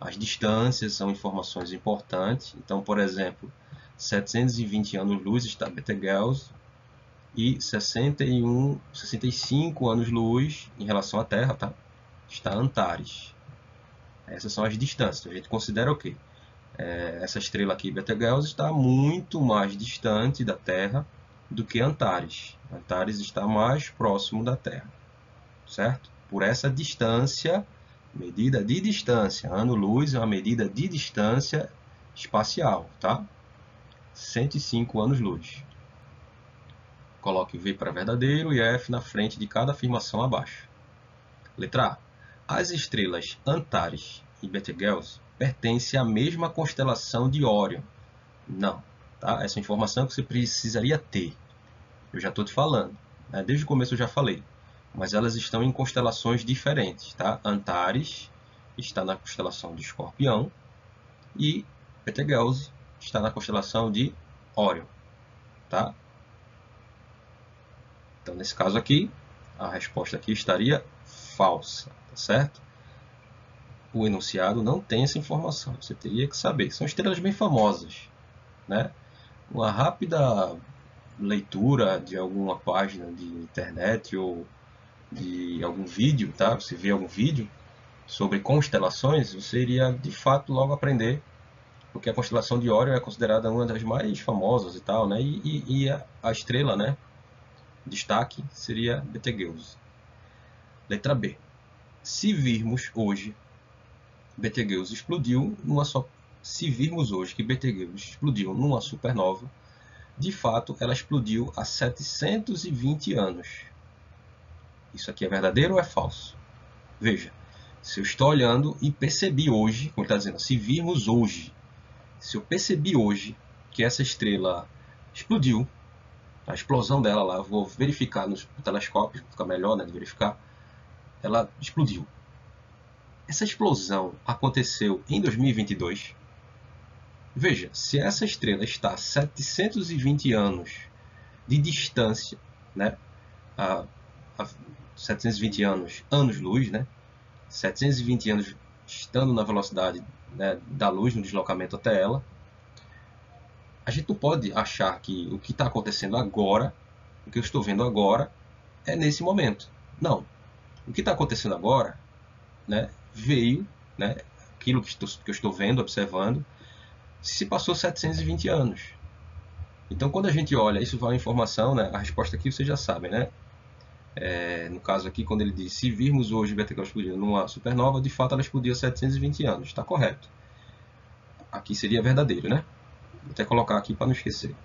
as distâncias são informações importantes. Então, por exemplo, 720 anos-luz está Betelgeuse e 65 anos-luz em relação à Terra, tá? Está Antares. Essas são as distâncias. A gente considera o quê? Essa estrela aqui, Betelgeuse, está muito mais distante da Terra do que Antares. Antares está mais próximo da Terra, certo? Por essa distância, medida de distância. Ano-luz é uma medida de distância espacial, tá? 105 anos-luz. Coloque V para verdadeiro e F na frente de cada afirmação abaixo. Letra A. As estrelas Antares e Betelgeuse pertencem à mesma constelação de Órion. Não, tá? Essa informação que você precisaria ter. Eu já estou te falando, né? Desde o começo eu já falei. Mas elas estão em constelações diferentes, tá? Antares está na constelação de Escorpião e Betelgeuse está na constelação de Órion, tá? Então, nesse caso aqui, a resposta aqui estaria falsa, tá certo? O enunciado não tem essa informação, você teria que saber. São estrelas bem famosas, né? Uma rápida leitura de alguma página de internet ou de algum vídeo, tá? Você vê algum vídeo sobre constelações, você iria de fato logo aprender, porque a constelação de Órion é considerada uma das mais famosas e tal, né? E a estrela, né? Destaque seria Betelgeuse. Letra B. Se virmos hoje, Betelgeuse explodiu numa só. Se virmos hoje que Betelgeuse explodiu numa supernova, de fato ela explodiu há 720 anos. Isso aqui é verdadeiro ou é falso? Veja, se eu estou olhando e percebi hoje, como ele está dizendo, se virmos hoje, se eu percebi hoje que essa estrela explodiu, a explosão dela lá, eu vou verificar no telescópio, fica melhor, né, de verificar, ela explodiu. Essa explosão aconteceu em 2022. Veja, se essa estrela está a 720 anos de distância, né, a 720 anos-luz, né, 720 anos estando na velocidade, né, da luz no deslocamento até ela, a gente não pode achar que o que está acontecendo agora, o que eu estou vendo agora, é nesse momento. Não. O que está acontecendo agora, né, veio, né, aquilo que eu estou vendo, observando, se passou 720 anos. Então, quando a gente olha, isso vai uma informação, né, a resposta aqui vocês já sabem, né? No caso aqui, quando ele diz, se virmos hoje Betelgeuse explodindo numa supernova, de fato ela explodiu há 720 anos. Está correto. Aqui seria verdadeiro, né? Vou até colocar aqui para não esquecer.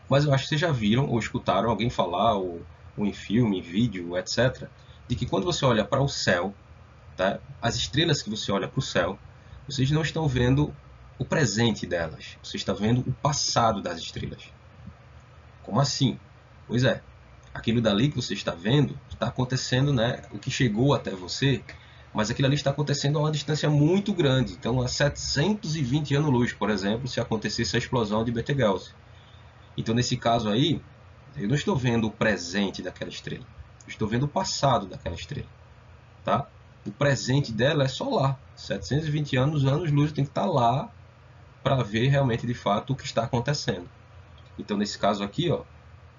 Mas eu acho que vocês já viram ou escutaram alguém falar, ou em filme, em vídeo, etc., de que quando você olha para o céu, tá? As estrelas que você olha para o céu, vocês não estão vendo o presente delas, você está vendo o passado das estrelas. Como assim? Pois é, aquilo dali que você está vendo está acontecendo, né? O que chegou até você Mas aquilo ali está acontecendo a uma distância muito grande. Então, a 720 anos-luz, por exemplo, se acontecesse a explosão de Betelgeuse. Então, nesse caso aí, eu não estou vendo o presente daquela estrela. Eu estou vendo o passado daquela estrela. Tá? O presente dela é só lá. 720 anos-luz tem que estar lá para ver realmente, de fato, o que está acontecendo. Então, nesse caso aqui, ó,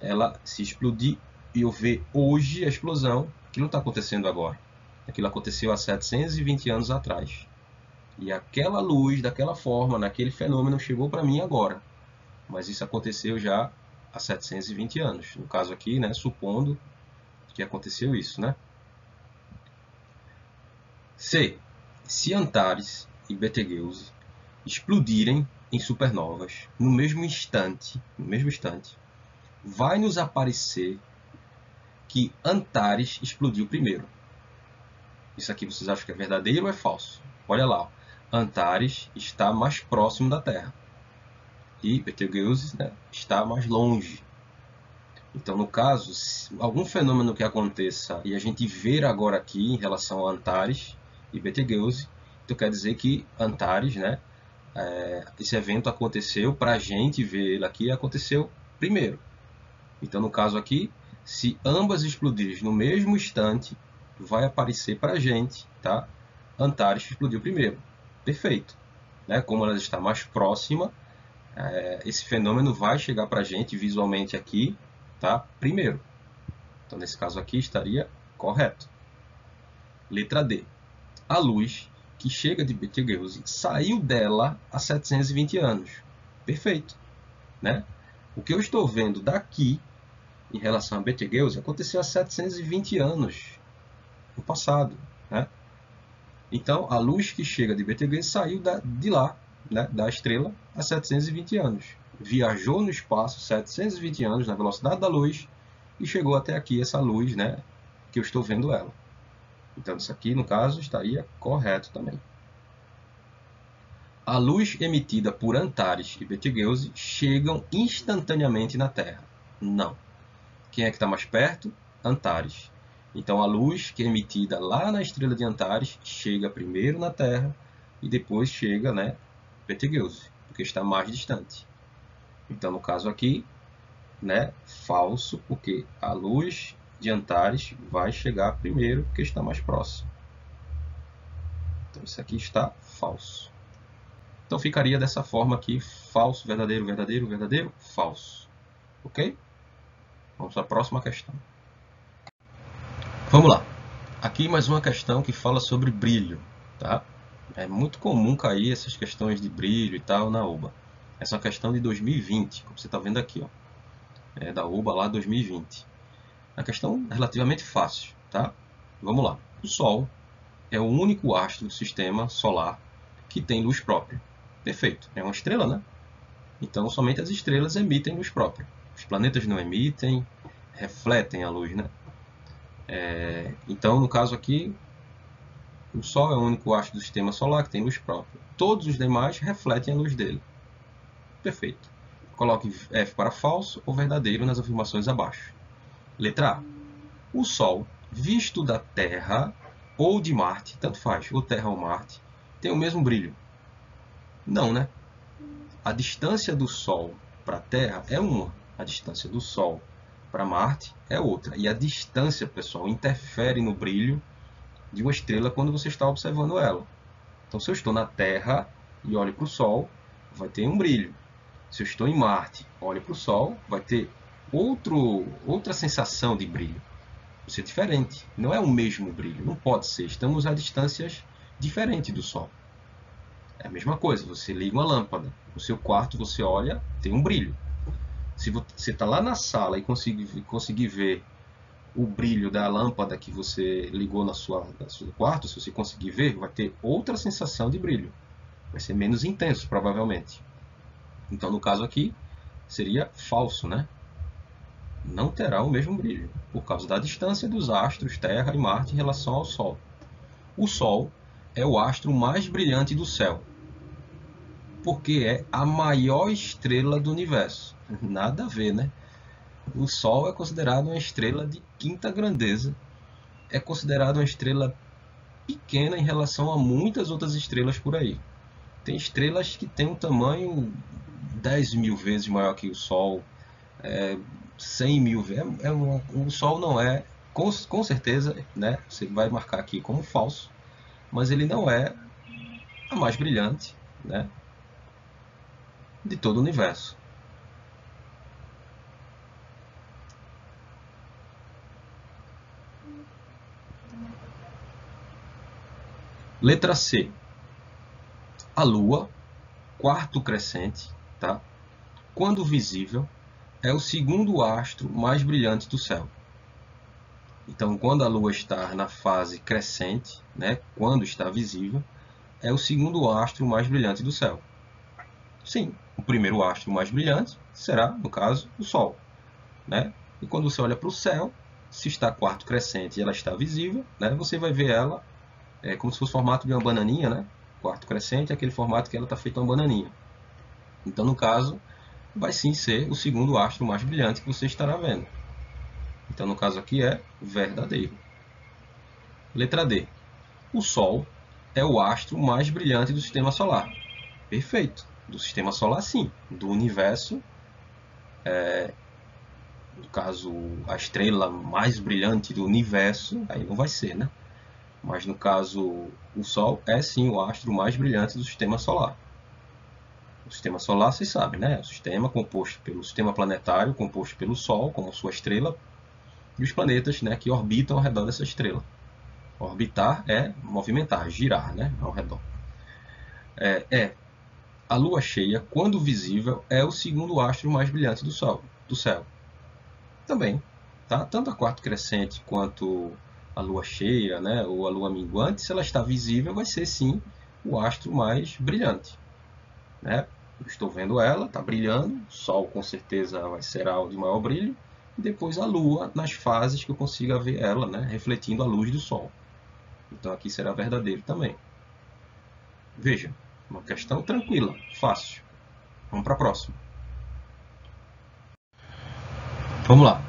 ela se explodir e eu ver hoje a explosão, que não está acontecendo agora. Aquilo aconteceu há 720 anos atrás. E aquela luz, daquela forma, naquele fenômeno, chegou para mim agora. Mas isso aconteceu já há 720 anos. No caso aqui, né, supondo que aconteceu isso, né? C. Se Antares e Betelgeuse explodirem em supernovas no mesmo instante, vai nos aparecer que Antares explodiu primeiro. Isso aqui vocês acham que é verdadeiro ou é falso? Olha lá, Antares está mais próximo da Terra e Betelgeuse, né, está mais longe. Então, no caso, se algum fenômeno que aconteça e a gente ver agora aqui em relação a Antares e Betelgeuse, então quer dizer que Antares, né, esse evento aconteceu para a gente ver ele aqui, aconteceu primeiro. Então, no caso aqui, se ambas explodirem no mesmo instante, vai aparecer para a gente, tá? Antares explodiu primeiro. Perfeito. Né? Como ela está mais próxima, esse fenômeno vai chegar para a gente visualmente aqui, tá? Primeiro. Então, nesse caso aqui, estaria correto. Letra D. A luz que chega de Betelgeuse saiu dela há 720 anos. Perfeito. Né? O que eu estou vendo daqui em relação a Betelgeuse aconteceu há 720 anos no passado. Né? Então, a luz que chega de Betelgeuse saiu de lá, né, da estrela, há 720 anos. Viajou no espaço 720 anos na velocidade da luz e chegou até aqui essa luz, né, que eu estou vendo ela. Então, isso aqui, no caso, estaria correto também. A luz emitida por Antares e Betelgeuse chegam instantaneamente na Terra. Não. Quem é que está mais perto? Antares. Então, a luz que é emitida lá na estrela de Antares chega primeiro na Terra e depois chega, né, Betelgeuse, porque está mais distante. Então, no caso aqui, né, falso, porque a luz de Antares vai chegar primeiro porque está mais próximo. Então, isso aqui está falso. Então, ficaria dessa forma aqui, falso, verdadeiro, verdadeiro, verdadeiro, falso. Ok? Vamos para a próxima questão. Vamos lá. Aqui mais uma questão que fala sobre brilho, tá? É muito comum cair essas questões de brilho e tal na UBA. Essa é uma questão de 2020, como você está vendo aqui, ó. É da UBA lá 2020. A questão é relativamente fácil, tá? Vamos lá. O Sol é o único astro do sistema solar que tem luz própria. Perfeito. É uma estrela, né? Então, somente as estrelas emitem luz própria. Os planetas não emitem, refletem a luz, né? Então, no caso aqui, o Sol é o único astro do sistema solar que tem luz própria. Todos os demais refletem a luz dele. Perfeito. Coloque F para falso ou verdadeiro nas afirmações abaixo. Letra A. O Sol, visto da Terra ou de Marte, tanto faz, ou Terra ou Marte, tem o mesmo brilho. Não, né? A distância do Sol para a Terra é uma. A distância do Sol para Marte é outra. E a distância, pessoal, interfere no brilho de uma estrela quando você está observando ela. Então, se eu estou na Terra e olho para o Sol, vai ter um brilho. Se eu estou em Marte, olho para o Sol, vai ter outra sensação de brilho. Vai ser diferente. Não é o mesmo brilho. Não pode ser. Estamos a distâncias diferentes do Sol. É a mesma coisa. Você liga uma lâmpada. No seu quarto, você olha, tem um brilho. Se você está lá na sala e conseguir ver o brilho da lâmpada que você ligou no seu quarto, se você conseguir ver, vai ter outra sensação de brilho. Vai ser menos intenso, provavelmente. Então, no caso aqui, seria falso, né? Não terá o mesmo brilho, por causa da distância dos astros Terra e Marte em relação ao Sol. O Sol é o astro mais brilhante do céu, porque é a maior estrela do universo. Nada a ver, né? O Sol é considerado uma estrela de quinta grandeza, é considerado uma estrela pequena em relação a muitas outras estrelas por aí. Tem estrelas que têm um tamanho 10.000 vezes maior que o Sol, 100.000 vezes. O Sol não é, com certeza, né? Você vai marcar aqui como falso, mas ele não é a mais brilhante, né, de todo o universo. Letra C. A Lua, quarto crescente, tá? Quando visível, é o segundo astro mais brilhante do céu. Então, quando a Lua está na fase crescente, né, quando está visível, é o segundo astro mais brilhante do céu. Sim, o primeiro astro mais brilhante será, no caso, o Sol, né? E quando você olha para o céu, se está quarto crescente e ela está visível, né, você vai ver ela como se fosse o formato de uma bananinha, né? Quarto crescente é aquele formato que ela está feita uma bananinha. Então, no caso, vai sim ser o segundo astro mais brilhante que você estará vendo. Então, no caso aqui é verdadeiro. Letra D. O Sol é o astro mais brilhante do Sistema Solar. Perfeito. Do Sistema Solar, sim. Do Universo, no caso, a estrela mais brilhante do Universo, aí não vai ser, né? Mas no caso, o Sol é sim o astro mais brilhante do Sistema Solar. O Sistema Solar, vocês sabem, né? É o sistema composto pelo sistema planetário, composto pelo Sol, como sua estrela, e os planetas, né, que orbitam ao redor dessa estrela. Orbitar é movimentar, girar, né, ao redor. A Lua cheia, quando visível, é o segundo astro mais brilhante do céu. Também, tá? Tanto a quarto crescente quanto a Lua cheia, né, ou a Lua minguante, se ela está visível, vai ser sim o astro mais brilhante, né? Eu estou vendo ela, está brilhando, o Sol com certeza vai ser o de maior brilho, e depois a Lua nas fases que eu consiga ver ela, né, refletindo a luz do Sol. Então aqui será verdadeiro também. Veja, uma questão tranquila, fácil. Vamos para a próxima. Vamos lá.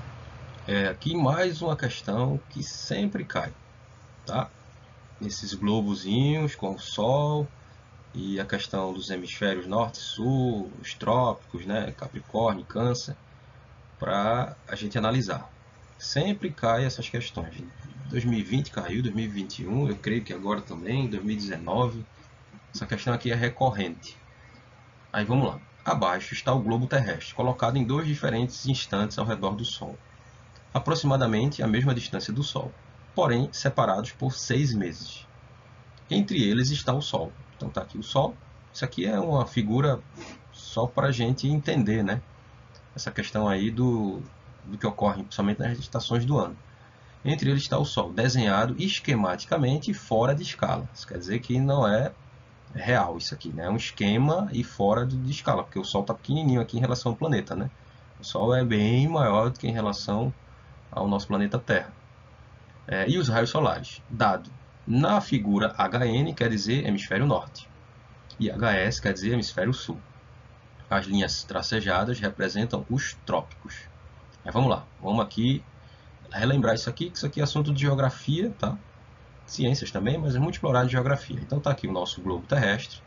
Aqui mais uma questão que sempre cai, tá? Esses globozinhos com o Sol e a questão dos hemisférios norte e sul, os trópicos, né, Capricórnio, Câncer, para a gente analisar. Sempre cai essas questões. 2020 caiu, 2021, eu creio que agora também, 2019. Essa questão aqui é recorrente. Aí vamos lá. Abaixo está o globo terrestre, colocado em dois diferentes instantes ao redor do Sol, aproximadamente a mesma distância do Sol, porém separados por 6 meses. Entre eles está o Sol. Então está aqui o Sol. Isso aqui é uma figura só para a gente entender, né? Essa questão aí do que ocorre principalmente nas estações do ano. Entre eles está o Sol, desenhado esquematicamente fora de escala. Isso quer dizer que não é real isso aqui, né? É um esquema e fora de escala, porque o Sol está pequenininho aqui em relação ao planeta, né? O Sol é bem maior do que em relação ao nosso planeta Terra. E os raios solares, dado na figura HN, quer dizer hemisfério norte, e HS quer dizer hemisfério sul. As linhas tracejadas representam os trópicos. Mas vamos lá, vamos aqui relembrar isso aqui, que isso aqui é assunto de geografia, tá? Ciências também, mas é muito explorado em geografia. Então está aqui o nosso globo terrestre.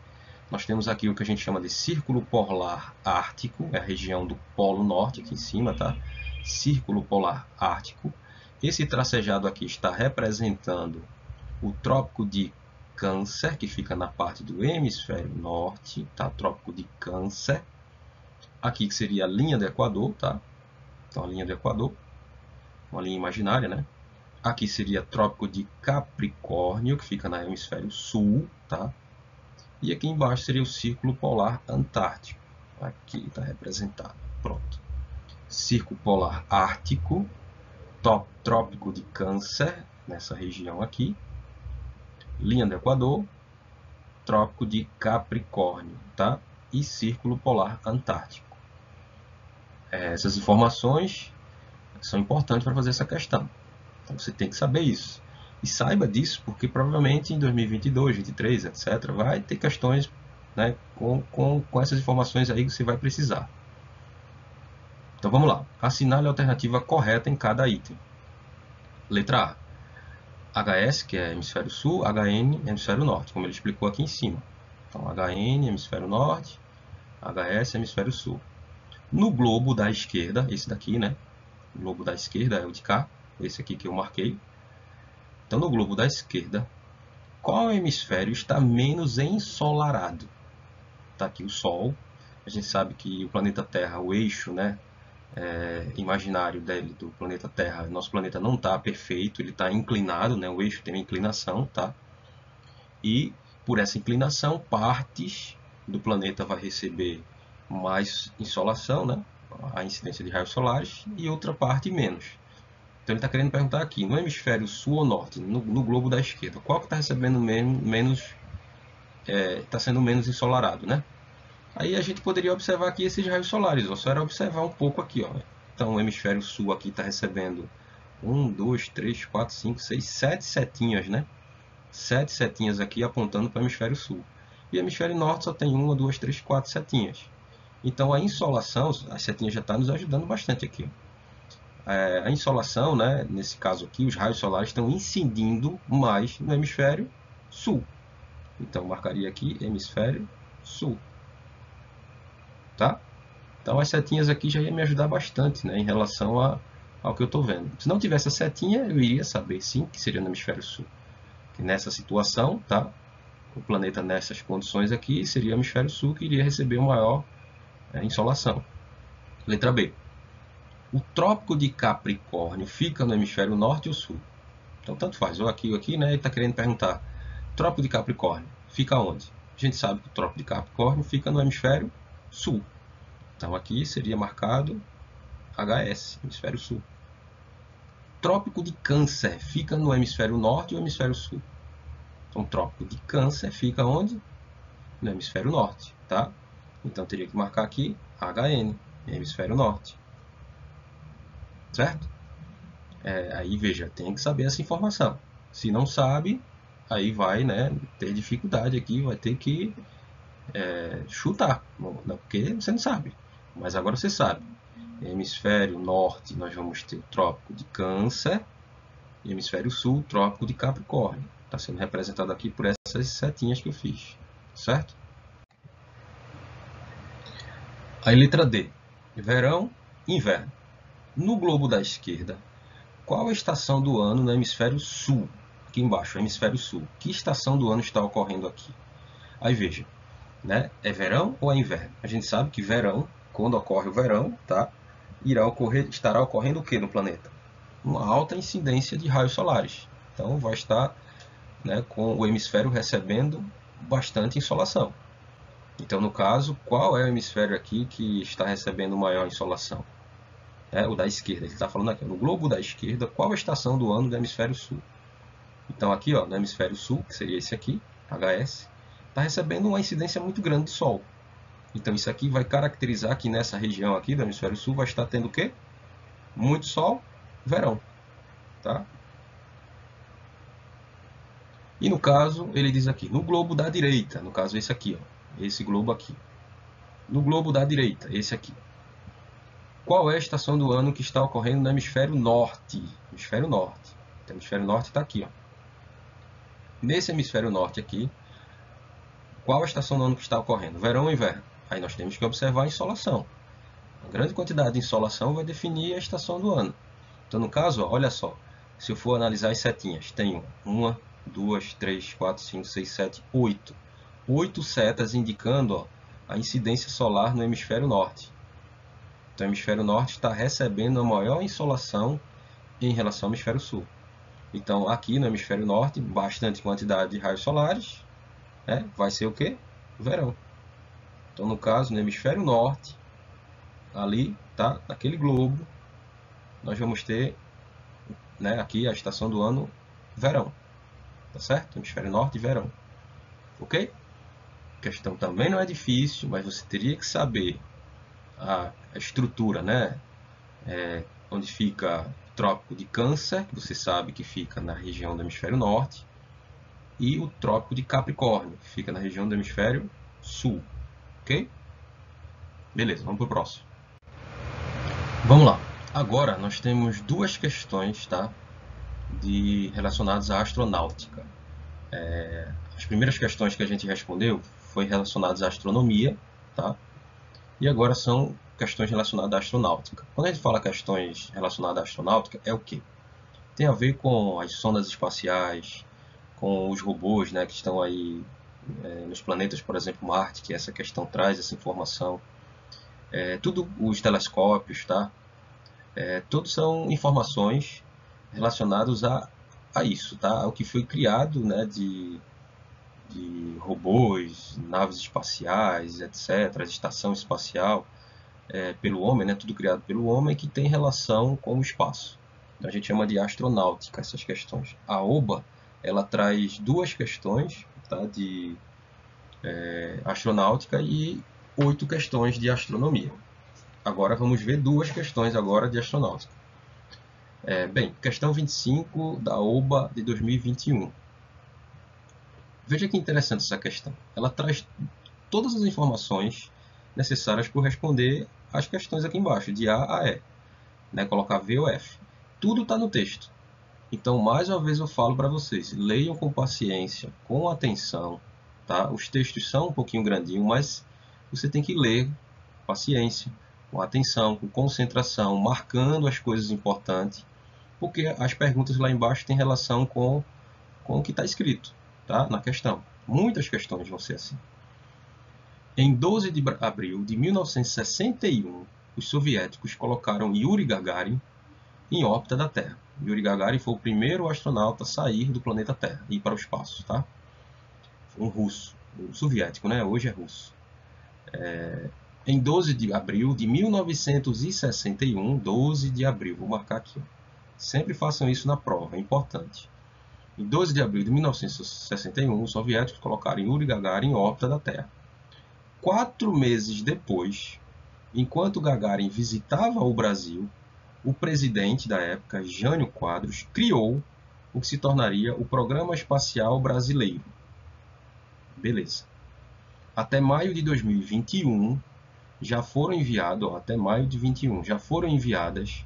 Nós temos aqui o que a gente chama de Círculo Polar Ártico, é a região do Polo Norte aqui em cima, tá? Círculo Polar Ártico. Esse tracejado aqui está representando o Trópico de Câncer, que fica na parte do hemisfério norte, tá? Trópico de Câncer. Aqui que seria a linha do Equador, tá? Então a linha do Equador, uma linha imaginária, né? Aqui seria Trópico de Capricórnio, que fica no hemisfério sul, tá? E aqui embaixo seria o Círculo Polar Antártico. Aqui está representado. Pronto. Círculo Polar Ártico, Trópico de Câncer, nessa região aqui. Linha do Equador, Trópico de Capricórnio, tá? E Círculo Polar Antártico. Essas informações são importantes para fazer essa questão. Então você tem que saber isso. E saiba disso porque provavelmente em 2022, 2023, etc., vai ter questões, né, com essas informações aí que você vai precisar. Então, vamos lá. Assinale a alternativa correta em cada item. Letra A. HS, que é hemisfério sul, HN, hemisfério norte, como ele explicou aqui em cima. Então, HN, hemisfério norte, HS, hemisfério sul. No globo da esquerda, esse daqui, né? O globo da esquerda é o de cá, esse aqui que eu marquei. Então, no globo da esquerda, qual hemisfério está menos ensolarado? Está aqui o Sol. A gente sabe que o planeta Terra, o eixo, né, imaginário dele, do planeta Terra, nosso planeta não está perfeito, ele está inclinado, né, o eixo tem uma inclinação, tá? E por essa inclinação, partes do planeta vai receber mais insolação, né, a incidência de raios solares, e outra parte menos. Então ele está querendo perguntar aqui, no hemisfério sul ou norte, no globo da esquerda, qual que está recebendo menos, está sendo menos ensolarado, né? Aí a gente poderia observar aqui esses raios solares, ó, só era observar um pouco aqui, ó. Então o hemisfério sul aqui está recebendo 1, 2, 3, 4, 5, 6, 7 setinhas, né? 7 setinhas aqui apontando para o hemisfério sul. E o hemisfério norte só tem 1, 2, 3, 4 setinhas. Então a insolação, as setinhas já estão nos ajudando bastante aqui. A insolação, né, nesse caso aqui, os raios solares estão incidindo mais no hemisfério sul. Então marcaria aqui hemisfério sul. Tá? Então as setinhas aqui já ia me ajudar bastante, né, em relação ao que eu estou vendo. Se não tivesse a setinha, eu iria saber sim que seria no hemisfério sul. Que nessa situação, tá? O planeta nessas condições aqui seria o hemisfério sul que iria receber o maior insolação. Letra B. O trópico de Capricórnio fica no hemisfério norte ou sul? Então tanto faz, ou aqui, né? Ele está querendo perguntar, trópico de Capricórnio fica onde? A gente sabe que o trópico de Capricórnio fica no hemisfério sul. Então aqui seria marcado HS, hemisfério sul. Trópico de Câncer fica no hemisfério norte ou hemisfério sul? Então, trópico de Câncer fica onde? No hemisfério norte, tá? Então, teria que marcar aqui HN, hemisfério norte. Certo? Aí, veja, tem que saber essa informação. Se não sabe, aí vai, né, ter dificuldade aqui, vai ter que chutar, porque você não sabe. Mas agora você sabe. Hemisfério norte, nós vamos ter o trópico de Câncer, e hemisfério sul, trópico de Capricórnio. Está sendo representado aqui por essas setinhas que eu fiz, certo? Aí, letra D. Verão, inverno. No globo da esquerda, qual a estação do ano no hemisfério sul? Aqui embaixo, hemisfério sul. Que estação do ano está ocorrendo aqui? Aí veja, né? É verão ou é inverno? A gente sabe que verão, quando ocorre o verão, tá? Estará ocorrendo o que no planeta? Uma alta incidência de raios solares. Então vai estar, né, com o hemisfério recebendo bastante insolação. Então, no caso, qual é o hemisfério aqui que está recebendo maior insolação? O da esquerda. Ele está falando aqui, no globo da esquerda, qual a estação do ano do hemisfério sul? Então, aqui, ó, no hemisfério sul, que seria esse aqui, HS, está recebendo uma incidência muito grande de sol. Então, isso aqui vai caracterizar que nessa região aqui do hemisfério sul vai estar tendo o quê? Muito sol, verão. Tá? E no caso, ele diz aqui, no globo da direita, no caso esse aqui, ó, esse globo aqui. No globo da direita, esse aqui. Qual é a estação do ano que está ocorrendo no hemisfério norte? Hemisfério norte. O hemisfério norte está aqui, ó. Nesse hemisfério norte aqui, qual a estação do ano que está ocorrendo? Verão ou inverno? Aí nós temos que observar a insolação. A grande quantidade de insolação vai definir a estação do ano. Então, no caso, ó, olha só, se eu for analisar as setinhas, tenho 1, 2, 3, 4, 5, 6, 7, 8. 8 setas indicando, ó, a incidência solar no hemisfério norte. Então, o hemisfério norte está recebendo a maior insolação em relação ao hemisfério sul. Então, aqui no hemisfério norte, bastante quantidade de raios solares, né? Vai ser o quê? Verão. Então, no caso, no hemisfério norte, ali, tá? Naquele globo, nós vamos ter, né, aqui a estação do ano, verão. Tá certo? Hemisfério norte e verão. Ok? A questão também não é difícil, mas você teria que saber a estrutura, né? Onde fica o trópico de Câncer, que você sabe que fica na região do hemisfério norte, e o trópico de Capricórnio, que fica na região do hemisfério sul. Ok? Beleza, vamos para o próximo. Vamos lá. Agora nós temos duas questões, tá? relacionados à astronáutica. As primeiras questões que a gente respondeu foi relacionadas à astronomia, tá? E agora são questões relacionadas à astronáutica. Quando a gente fala questões relacionadas à astronáutica, é o quê? Tem a ver com as sondas espaciais, com os robôs, né, que estão aí nos planetas, por exemplo, Marte, que essa questão traz essa informação. Tudo os telescópios, tá? Todos são informações relacionadas a isso, tá? Ao que foi criado, né, de robôs, naves espaciais, etc., a estação espacial, pelo homem, né, tudo criado pelo homem que tem relação com o espaço. Então a gente chama de astronáutica essas questões. A OBA, ela traz duas questões, tá, de astronáutica e 8 questões de astronomia. Agora vamos ver duas questões agora de astronáutica. Bem, questão 25 da OBA de 2021. Veja que interessante essa questão. Ela traz todas as informações necessárias para responder as questões aqui embaixo, de A a E. Né? Colocar V ou F. Tudo está no texto. Então, mais uma vez eu falo para vocês, leiam com paciência, com atenção. Tá? Os textos são um pouquinho grandinhos, mas você tem que ler com paciência, com atenção, com concentração, marcando as coisas importantes, porque as perguntas lá embaixo têm relação com o que está escrito, tá? Na questão. Muitas questões vão ser assim. Em 12 de abril de 1961, os soviéticos colocaram Yuri Gagarin em órbita da Terra. Yuri Gagarin foi o primeiro astronauta a sair do planeta Terra e ir para o espaço, tá? Um russo, um soviético, né? Hoje é russo. Em 12 de abril de 1961, 12 de abril, vou marcar aqui. Sempre façam isso na prova, é importante. Em 12 de abril de 1961, os soviéticos colocaram Yuri Gagarin em órbita da Terra. 4 meses depois, enquanto Gagarin visitava o Brasil, o presidente da época, Jânio Quadros, criou o que se tornaria o Programa Espacial Brasileiro. Beleza. Até maio de 2021, já foram enviados, até maio de 21, já foram enviadas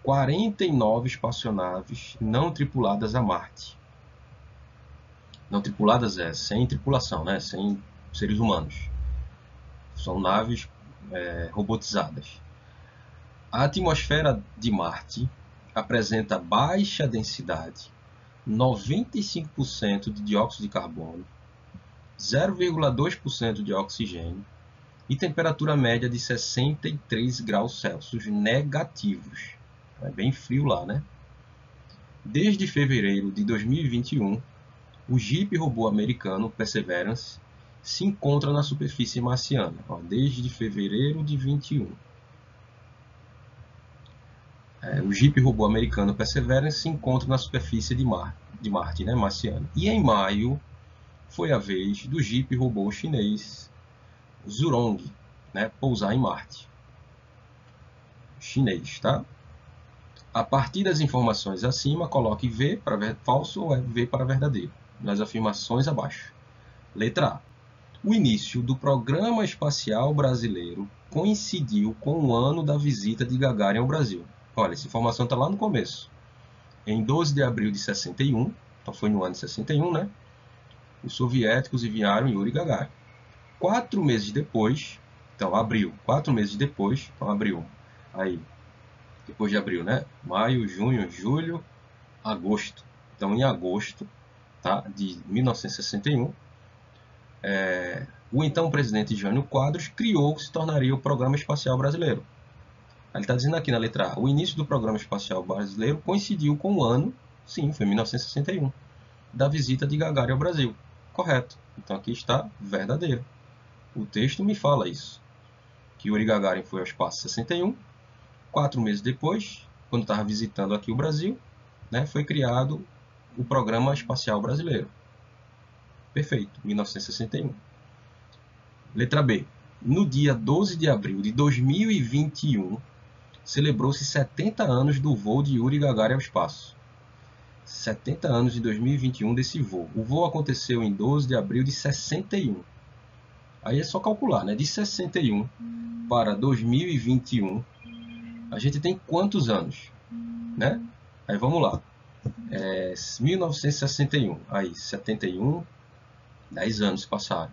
49 espaçonaves não tripuladas a Marte. Não tripuladas sem tripulação, né? Sem seres humanos. São naves robotizadas. A atmosfera de Marte apresenta baixa densidade, 95% de dióxido de carbono, 0,2% de oxigênio e temperatura média de 63 graus Celsius negativos. É bem frio lá, né? Desde fevereiro de 2021, o Jeep robô americano Perseverance se encontra na superfície marciana, desde fevereiro de 21. O Jeep robô americano Perseverance se encontra na superfície de Marte, né, marciana. E em maio foi a vez do Jeep robô chinês Zhurong, né, pousar em Marte. Chinês, tá? A partir das informações acima, coloque V para falso ou V para verdadeiro, nas afirmações abaixo. Letra A. O início do Programa Espacial Brasileiro coincidiu com o ano da visita de Gagarin ao Brasil. Olha, essa informação está lá no começo. Em 12 de abril de 61, então foi no ano de 61, né? Os soviéticos enviaram Yuri Gagarin. 4 meses depois, então abril, 4 meses depois, então abril, aí, depois de abril, né? Maio, junho, julho, agosto. Então em agosto, tá? De 1961, o então presidente Jânio Quadros criou o que se tornaria o Programa Espacial Brasileiro. Ele está dizendo aqui na letra A, o início do Programa Espacial Brasileiro coincidiu com o ano, sim, foi 1961, da visita de Gagarin ao Brasil. Correto. Então aqui está verdadeiro. O texto me fala isso. Que Yuri Gagarin foi ao espaço em 61, 4 meses depois, quando estava visitando aqui o Brasil, né, foi criado o Programa Espacial Brasileiro. Perfeito, 1961. Letra B. No dia 12 de abril de 2021, celebrou-se 70 anos do voo de Yuri Gagarin ao espaço. 70 anos de 2021 desse voo. O voo aconteceu em 12 de abril de 61. Aí é só calcular, né? De 61 para 2021, a gente tem quantos anos? Né? Aí vamos lá. 1961, aí 71, 10 anos passaram.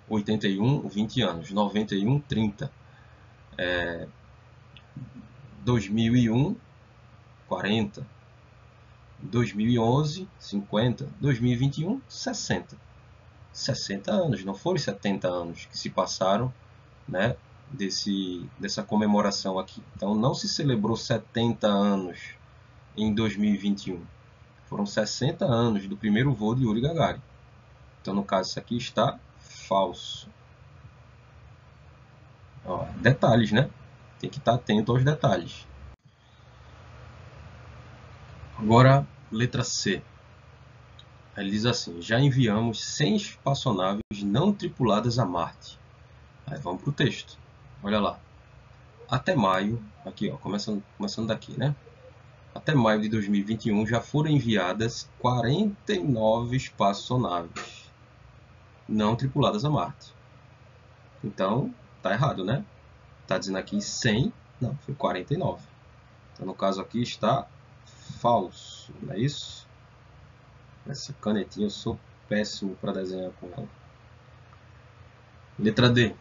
81, 20 anos. 91, 30. 2001, 40. 2011, 50. 2021, 60. 60 anos, não foram 70 anos que se passaram, né, dessa comemoração aqui. Então não se celebrou 70 anos em 2021. Foram 60 anos do primeiro voo de Yuri Gagarin. Então no caso isso aqui está falso. Ó, detalhes, né? Tem que estar atento aos detalhes. Agora, letra C. Ele diz assim: já enviamos 100 espaçonaves não tripuladas a Marte. Aí vamos para o texto. Olha lá. Até maio, aqui ó, começando daqui, né? Até maio de 2021 já foram enviadas 49 espaçonaves não tripuladas a Marte. Então, tá errado, né? Tá dizendo aqui 100, não, foi 49. Então, no caso aqui está falso, não é isso? Essa canetinha eu sou péssimo para desenhar com ela. Letra D.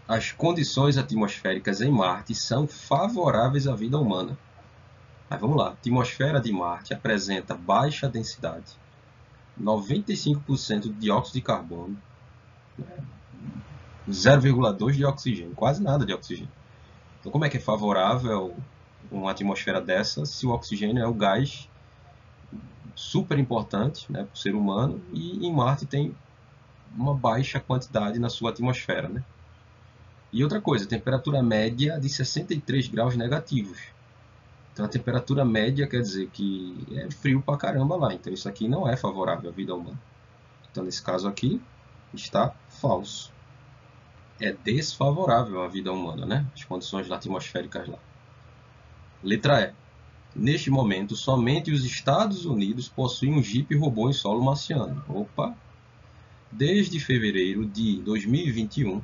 As condições atmosféricas em Marte são favoráveis à vida humana. Aí vamos lá. A atmosfera de Marte apresenta baixa densidade, 95% de dióxido de carbono, 0,2 de oxigênio, quase nada de oxigênio. Então, como é que é favorável uma atmosfera dessa se o oxigênio é o gás super importante, né, para o ser humano, e em Marte tem uma baixa quantidade na sua atmosfera, né? E outra coisa, temperatura média de 63 graus negativos. Então a temperatura média quer dizer que é frio pra caramba lá. Então isso aqui não é favorável à vida humana. Então nesse caso aqui está falso. É desfavorável à vida humana, né? As condições atmosféricas lá. Letra E. Neste momento, somente os Estados Unidos possuem um Jeep robô em solo marciano. Opa! Desde fevereiro de 2021,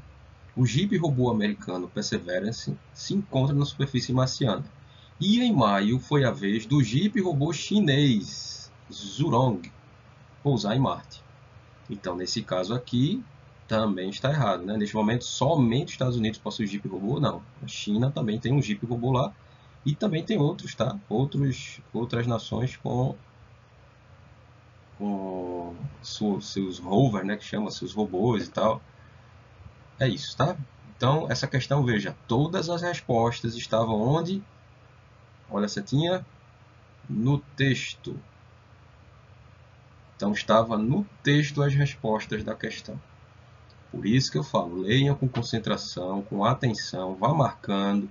o Jeep robô americano Perseverance se encontra na superfície marciana. E em maio foi a vez do Jeep robô chinês Zhurong pousar em Marte. Então, nesse caso aqui, também está errado, né? Neste momento, somente os Estados Unidos possuem Jeep robô? Não. A China também tem um Jeep robô lá. E também tem outros, tá? Outras nações com seus rovers, né? Que chama seus robôs e tal. É isso, tá? Então, essa questão, veja, todas as respostas estavam onde? Olha a setinha. No texto. Então, estava no texto as respostas da questão. Por isso que eu falo, leiam com concentração, com atenção, vá marcando,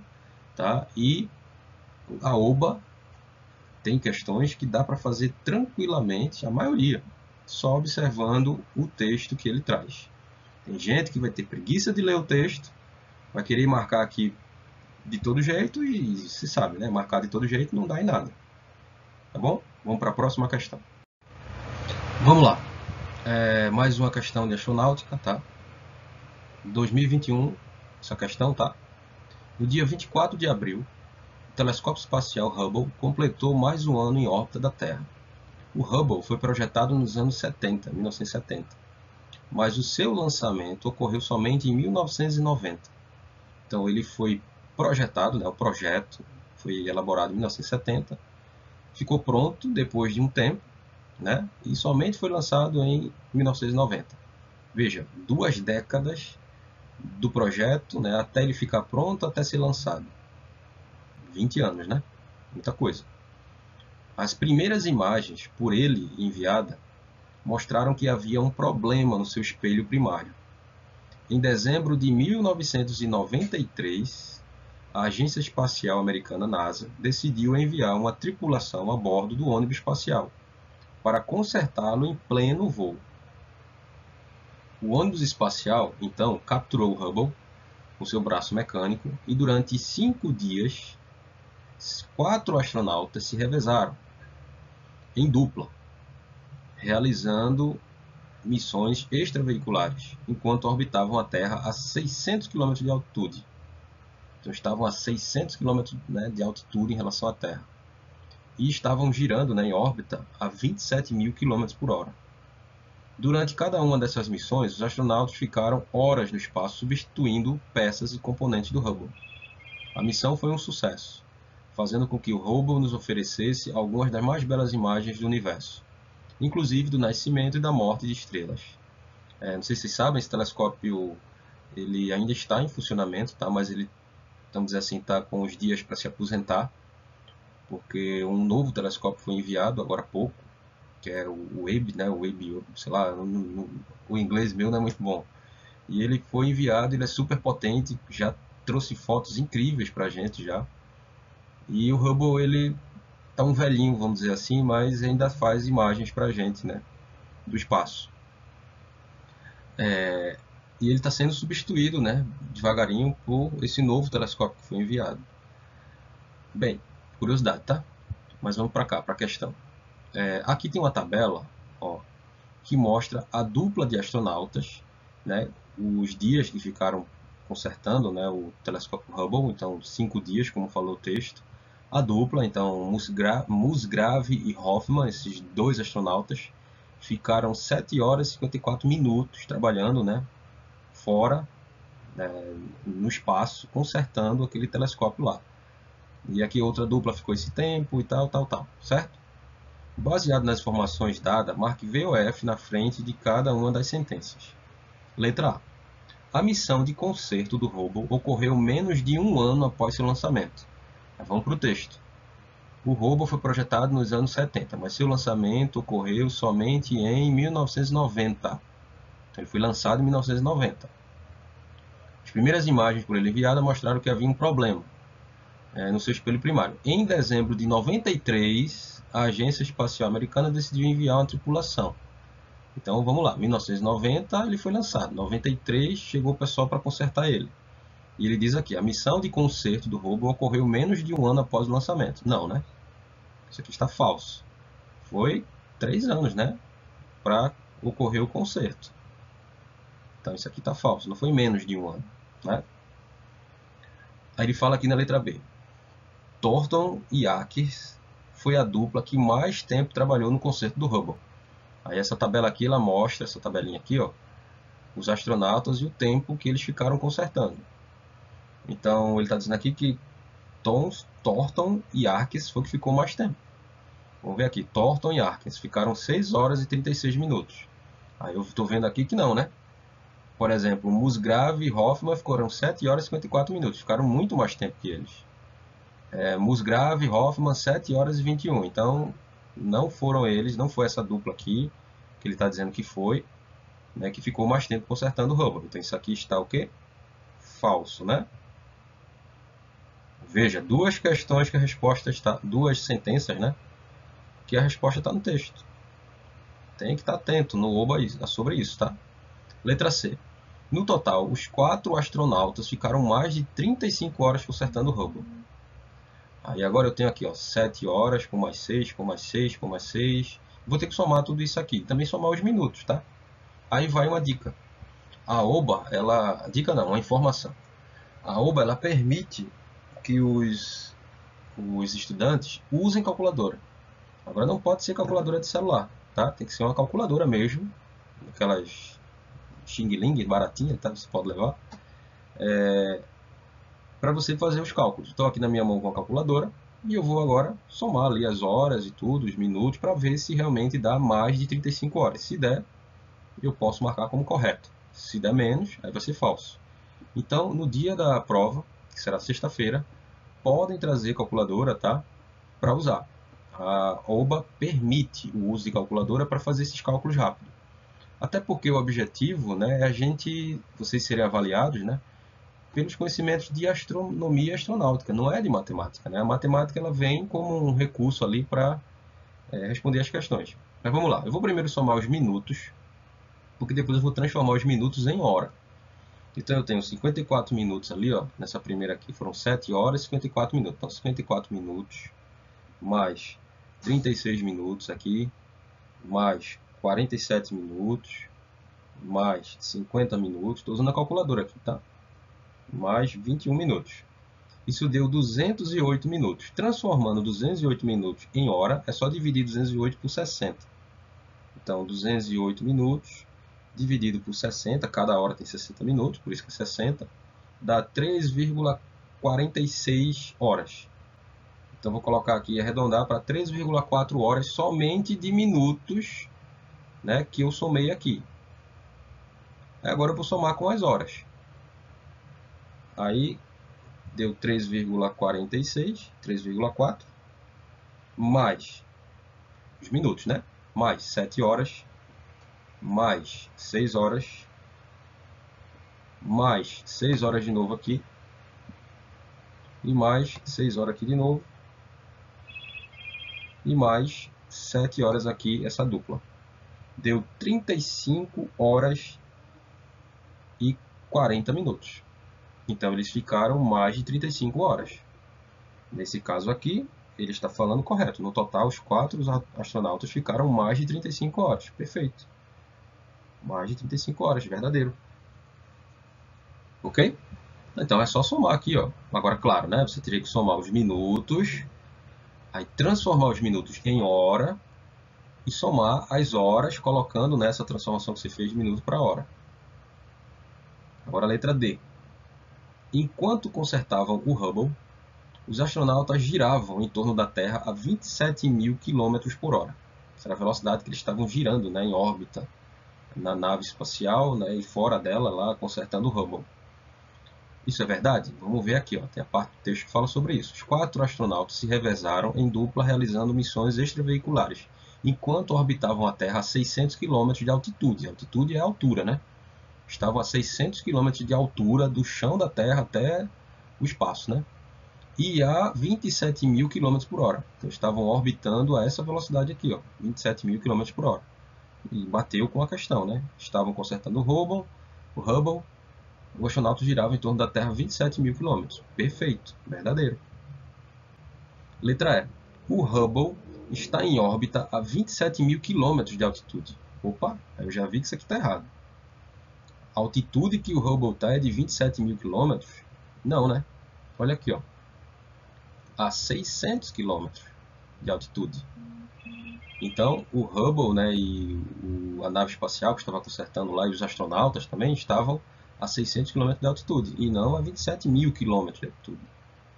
tá? E a OBA tem questões que dá para fazer tranquilamente, a maioria, só observando o texto que ele traz. Tem gente que vai ter preguiça de ler o texto, vai querer marcar aqui de todo jeito e se sabe, né? Marcar de todo jeito não dá em nada. Tá bom? Vamos para a próxima questão. Vamos lá. Mais uma questão de astronáutica, tá? 2021, essa questão, tá? No dia 24 de abril, o telescópio espacial Hubble completou mais um ano em órbita da Terra. O Hubble foi projetado nos anos 70, 1970, mas o seu lançamento ocorreu somente em 1990. Então ele foi projetado, né, o projeto foi elaborado em 1970, ficou pronto depois de um tempo, né, e somente foi lançado em 1990. Veja, 2 décadas do projeto, né, até ele ficar pronto, até ser lançado. 20 anos, né? Muita coisa. As primeiras imagens por ele enviada mostraram que havia um problema no seu espelho primário. Em dezembro de 1993, a Agência Espacial Americana NASA decidiu enviar uma tripulação a bordo do ônibus espacial para consertá-lo em pleno voo. O ônibus espacial, então, capturou o Hubble com seu braço mecânico e durante 5 dias, 4 astronautas se revezaram em dupla, realizando missões extraveiculares, enquanto orbitavam a Terra a 600 km de altitude. Então estavam a 600 km, né, de altitude em relação à Terra. e estavam girando, né, em órbita a 27.000 km/h. Durante cada uma dessas missões, os astronautas ficaram horas no espaço substituindo peças e componentes do Hubble. A missão foi um sucesso, fazendo com que o Hubble nos oferecesse algumas das mais belas imagens do universo, inclusive do nascimento e da morte de estrelas. Não sei se vocês sabem, esse telescópio ele ainda está em funcionamento, tá? Mas ele, vamos dizer assim, está com os dias para se aposentar, porque um novo telescópio foi enviado agora há pouco, que é o Webb, né? O Webb, sei lá, o inglês meu não é muito bom. E ele foi enviado, ele é super potente, já trouxe fotos incríveis para a gente já. E o Hubble, ele tá um velhinho, vamos dizer assim, mas ainda faz imagens para a gente, né? Do espaço. E ele está sendo substituído, né, devagarinho, por esse novo telescópio que foi enviado. Bem, curiosidade, tá? Mas vamos para cá, para a questão. Aqui tem uma tabela, ó, que mostra a dupla de astronautas, né, os dias que ficaram consertando, né, o telescópio Hubble, então 5 dias, como falou o texto. A dupla, então Musgrave e Hoffman, esses dois astronautas, ficaram 7 horas e 54 minutos trabalhando, né, fora, no espaço, consertando aquele telescópio lá. E aqui outra dupla ficou esse tempo e tal, certo? Baseado nas informações dadas, marque V ou F na frente de cada uma das sentenças. Letra A. A missão de conserto do Hubble ocorreu menos de um ano após seu lançamento. Vamos para o texto. O Hubble foi projetado nos anos 70, mas seu lançamento ocorreu somente em 1990. Então, ele foi lançado em 1990. As primeiras imagens por ele enviadas mostraram que havia um problema no seu espelho primário. Em dezembro de 93, a Agência Espacial Americana decidiu enviar uma tripulação. Então vamos lá, 1990 ele foi lançado, 93 chegou o pessoal para consertar ele. E ele diz aqui, a missão de conserto do Hubble ocorreu menos de um ano após o lançamento. Não, né? Isso aqui está falso. Foi 3 anos, né? Para ocorrer o conserto. Então isso aqui está falso, não foi menos de um ano, né? Aí ele fala aqui na letra B. Thornton e Akers foi a dupla que mais tempo trabalhou no conserto do Hubble. Aí essa tabela aqui, ela mostra, essa tabelinha aqui, ó, os astronautas e o tempo que eles ficaram consertando. Então, ele está dizendo aqui que Thornton e Akers foi o que ficou mais tempo. Vamos ver aqui, Thornton e Akers ficaram 6 horas e 36 minutos. Aí eu estou vendo aqui que não, né? Por exemplo, Musgrave e Hoffman ficaram 7 horas e 54 minutos, ficaram muito mais tempo que eles. Musgrave e Hoffman 7 horas e 21. Então, não foram eles, não foi essa dupla aqui, que ele está dizendo que foi, né, que ficou mais tempo consertando o Hubble. Então, isso aqui está o quê? Falso, né? Veja, duas questões que a resposta está, duas sentenças, né? Que a resposta está no texto. Tem que estar atento no OBA sobre isso, tá? Letra C. No total, os 4 astronautas ficaram mais de 35 horas consertando o Hubble. Aí agora eu tenho aqui, ó, 7 horas, com mais 6, com mais 6, com mais 6. Vou ter que somar tudo isso aqui. Também somar os minutos, tá? Aí vai uma dica. A OBA, ela... Dica não, uma informação. A OBA, ela permite que os estudantes usem calculadora. Agora não pode ser calculadora de celular, tá? Tem que ser uma calculadora mesmo. Aquelas Xing Ling baratinha, tá? Você pode levar. Para você fazer os cálculos. Estou aqui na minha mão com a calculadora e eu vou agora somar ali as horas e tudo, os minutos, para ver se realmente dá mais de 35 horas. Se der, eu posso marcar como correto. Se der menos, aí vai ser falso. Então, no dia da prova, que será sexta-feira, podem trazer calculadora, tá? Para usar. A OBA permite o uso de calculadora para fazer esses cálculos rápidos. Até porque o objetivo, né, é vocês serem avaliados, né, pelos conhecimentos de astronomia e astronáutica, não é de matemática, né? A matemática ela vem como um recurso ali para responder as questões. Mas vamos lá, eu vou primeiro somar os minutos, porque depois eu vou transformar os minutos em hora. Então eu tenho 54 minutos ali, ó, nessa primeira aqui foram 7 horas e 54 minutos. Então 54 minutos mais 36 minutos aqui, mais 47 minutos, mais 50 minutos. Estou usando a calculadora aqui, tá? Mais 21 minutos. Isso deu 208 minutos. Transformando 208 minutos em hora, é só dividir 208 por 60. Então, 208 minutos dividido por 60, cada hora tem 60 minutos, por isso que é 60, dá 3,46 horas. Então, vou colocar aqui, arredondar para 3,4 horas somente de minutos, né, que eu somei aqui. Agora eu vou somar com as horas. Aí, deu 3,46, 3,4, mais os minutos, né? Mais 7 horas, mais 6 horas, mais 6 horas de novo aqui, e mais 6 horas aqui de novo, e mais 7 horas aqui, essa dupla. Deu 35 horas e 40 minutos. Então, eles ficaram mais de 35 horas. Nesse caso aqui, ele está falando correto. No total, os 4 astronautas ficaram mais de 35 horas. Perfeito. Mais de 35 horas, verdadeiro. Ok? Então, é só somar aqui, ó. Agora, claro, né? Você teria que somar os minutos, aí transformar os minutos em hora e somar as horas, colocando nessa transformação que você fez de minuto para hora. Agora a letra D. Enquanto consertavam o Hubble, os astronautas giravam em torno da Terra a 27.000 km por hora. Essa era a velocidade que eles estavam girando, né, em órbita na nave espacial, né, e fora dela, lá consertando o Hubble. Isso é verdade? Vamos ver aqui, ó, tem a parte do texto que fala sobre isso. Os 4 astronautas se revezaram em dupla realizando missões extraveiculares, enquanto orbitavam a Terra a 600 km de altitude. Altitude é a altura, né? Estavam a 600 km de altura do chão da Terra até o espaço, né? E a 27.000 km por hora. Então estavam orbitando a essa velocidade aqui, ó, 27.000 km por hora. E bateu com a questão, né? Estavam consertando o Hubble, o astronauta girava em torno da Terra 27.000 km. Perfeito, verdadeiro. Letra E. O Hubble está em órbita a 27.000 km de altitude. Opa, eu já vi que isso aqui está errado. A altitude que o Hubble está é de 27.000 km? Não, né? Olha aqui, ó. A 600 km de altitude. Então, o Hubble, né, e a nave espacial que estava consertando lá, e os astronautas também, estavam a 600 km de altitude, e não a 27.000 km de altitude.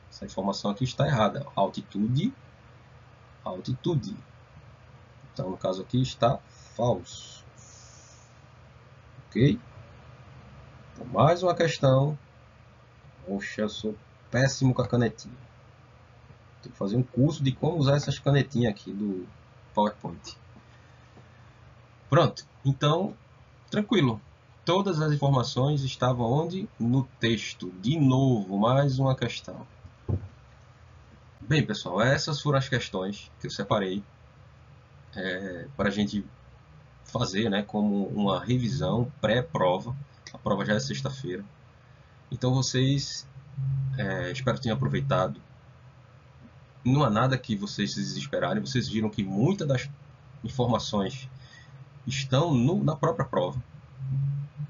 Essa informação aqui está errada. Altitude, altitude. Então, no caso aqui, está falso. Ok? Então, mais uma questão. Poxa, eu sou péssimo com a canetinha. Tenho que fazer um curso de como usar essas canetinhas aqui do PowerPoint. Pronto. Então, tranquilo. Todas as informações estavam onde? No texto. De novo, mais uma questão. Bem, pessoal, essas foram as questões que eu separei para a gente fazer, né, como uma revisão pré-prova. A prova já é sexta-feira. Então, vocês, espero que tenham aproveitado. Não há nada que vocês se desesperarem. Vocês viram que muitas das informações estão na própria prova.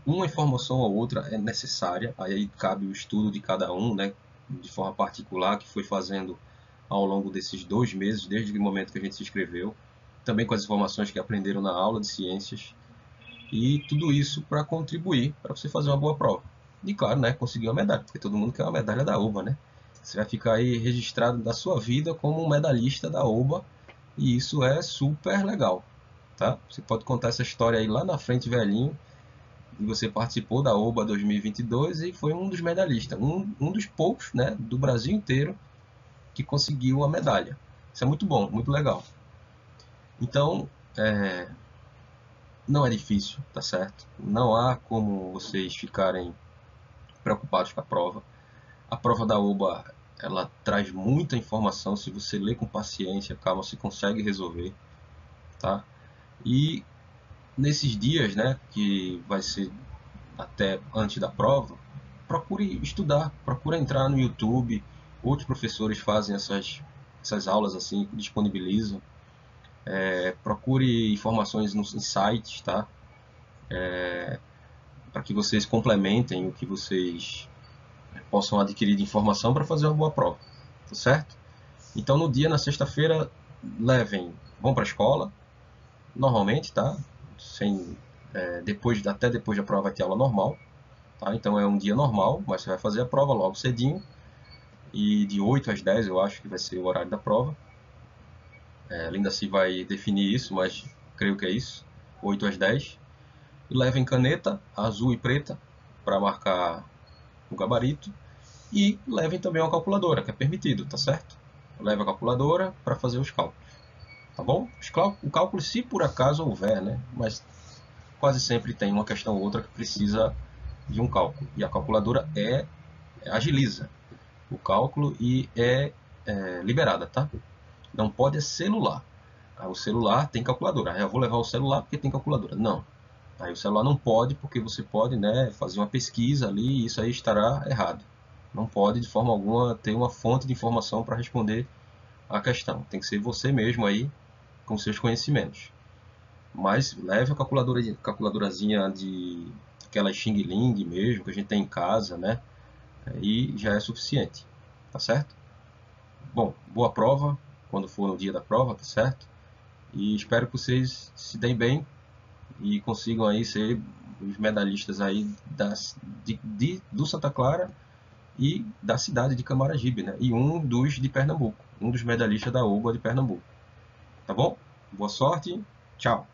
Uma informação ou outra é necessária, aí cabe o estudo de cada um, né, de forma particular, que foi fazendo ao longo desses 2 meses, desde o momento que a gente se inscreveu, também com as informações que aprenderam na aula de ciências, e tudo isso para contribuir para você fazer uma boa prova. E claro, né, conseguir uma medalha, porque todo mundo quer uma medalha da OBA, né? Você vai ficar aí registrado da sua vida como um medalhista da OBA, e isso é super legal, tá? Você pode contar essa história aí lá na frente, velhinho, e você participou da OBA 2022 e foi um dos medalhistas, um dos poucos, né, do Brasil inteiro que conseguiu a medalha. Isso é muito bom, muito legal. Então, não é difícil, tá certo? Não há como vocês ficarem preocupados com a prova. A prova da OBA, ela traz muita informação. Se você ler com paciência, calma, você consegue resolver, tá? E nesses dias, né, que vai ser até antes da prova, procure estudar, procure entrar no YouTube. Outros professores fazem essas aulas assim, disponibilizam. Procure informações em sites, tá? Para que vocês complementem o que vocês possam adquirir de informação para fazer uma boa prova, tá certo? Então no dia, na sexta-feira, vão para a escola, normalmente, tá? Sem, até depois da prova vai ter aula normal, tá? Então é um dia normal, mas você vai fazer a prova logo cedinho, e de 8 às 10 eu acho que vai ser o horário da prova. Ainda se vai definir isso, mas creio que é isso, 8 às 10. E levem caneta azul e preta para marcar o gabarito. E levem também uma calculadora, que é permitido, tá certo? Leve a calculadora para fazer os cálculos, tá bom? O cálculo, se por acaso houver, né? Mas quase sempre tem uma questão ou outra que precisa de um cálculo. E a calculadora agiliza o cálculo e é liberada, tá? Não pode celular. O celular tem calculadora. Eu vou levar o celular porque tem calculadora. Não. Aí o celular não pode porque você pode, né, fazer uma pesquisa ali e isso aí estará errado. Não pode de forma alguma ter uma fonte de informação para responder a questão. Tem que ser você mesmo aí com seus conhecimentos. Mas leve a calculadorazinha de aquela Xing Ling mesmo que a gente tem em casa, né? E já é suficiente, tá certo? Bom, boa prova quando for no dia da prova, tá certo? E espero que vocês se deem bem e consigam aí ser os medalhistas aí do Santa Clara e da cidade de Camaragibe, né? E um dos de Pernambuco, um dos medalhistas da OBA de Pernambuco. Tá bom? Boa sorte, tchau!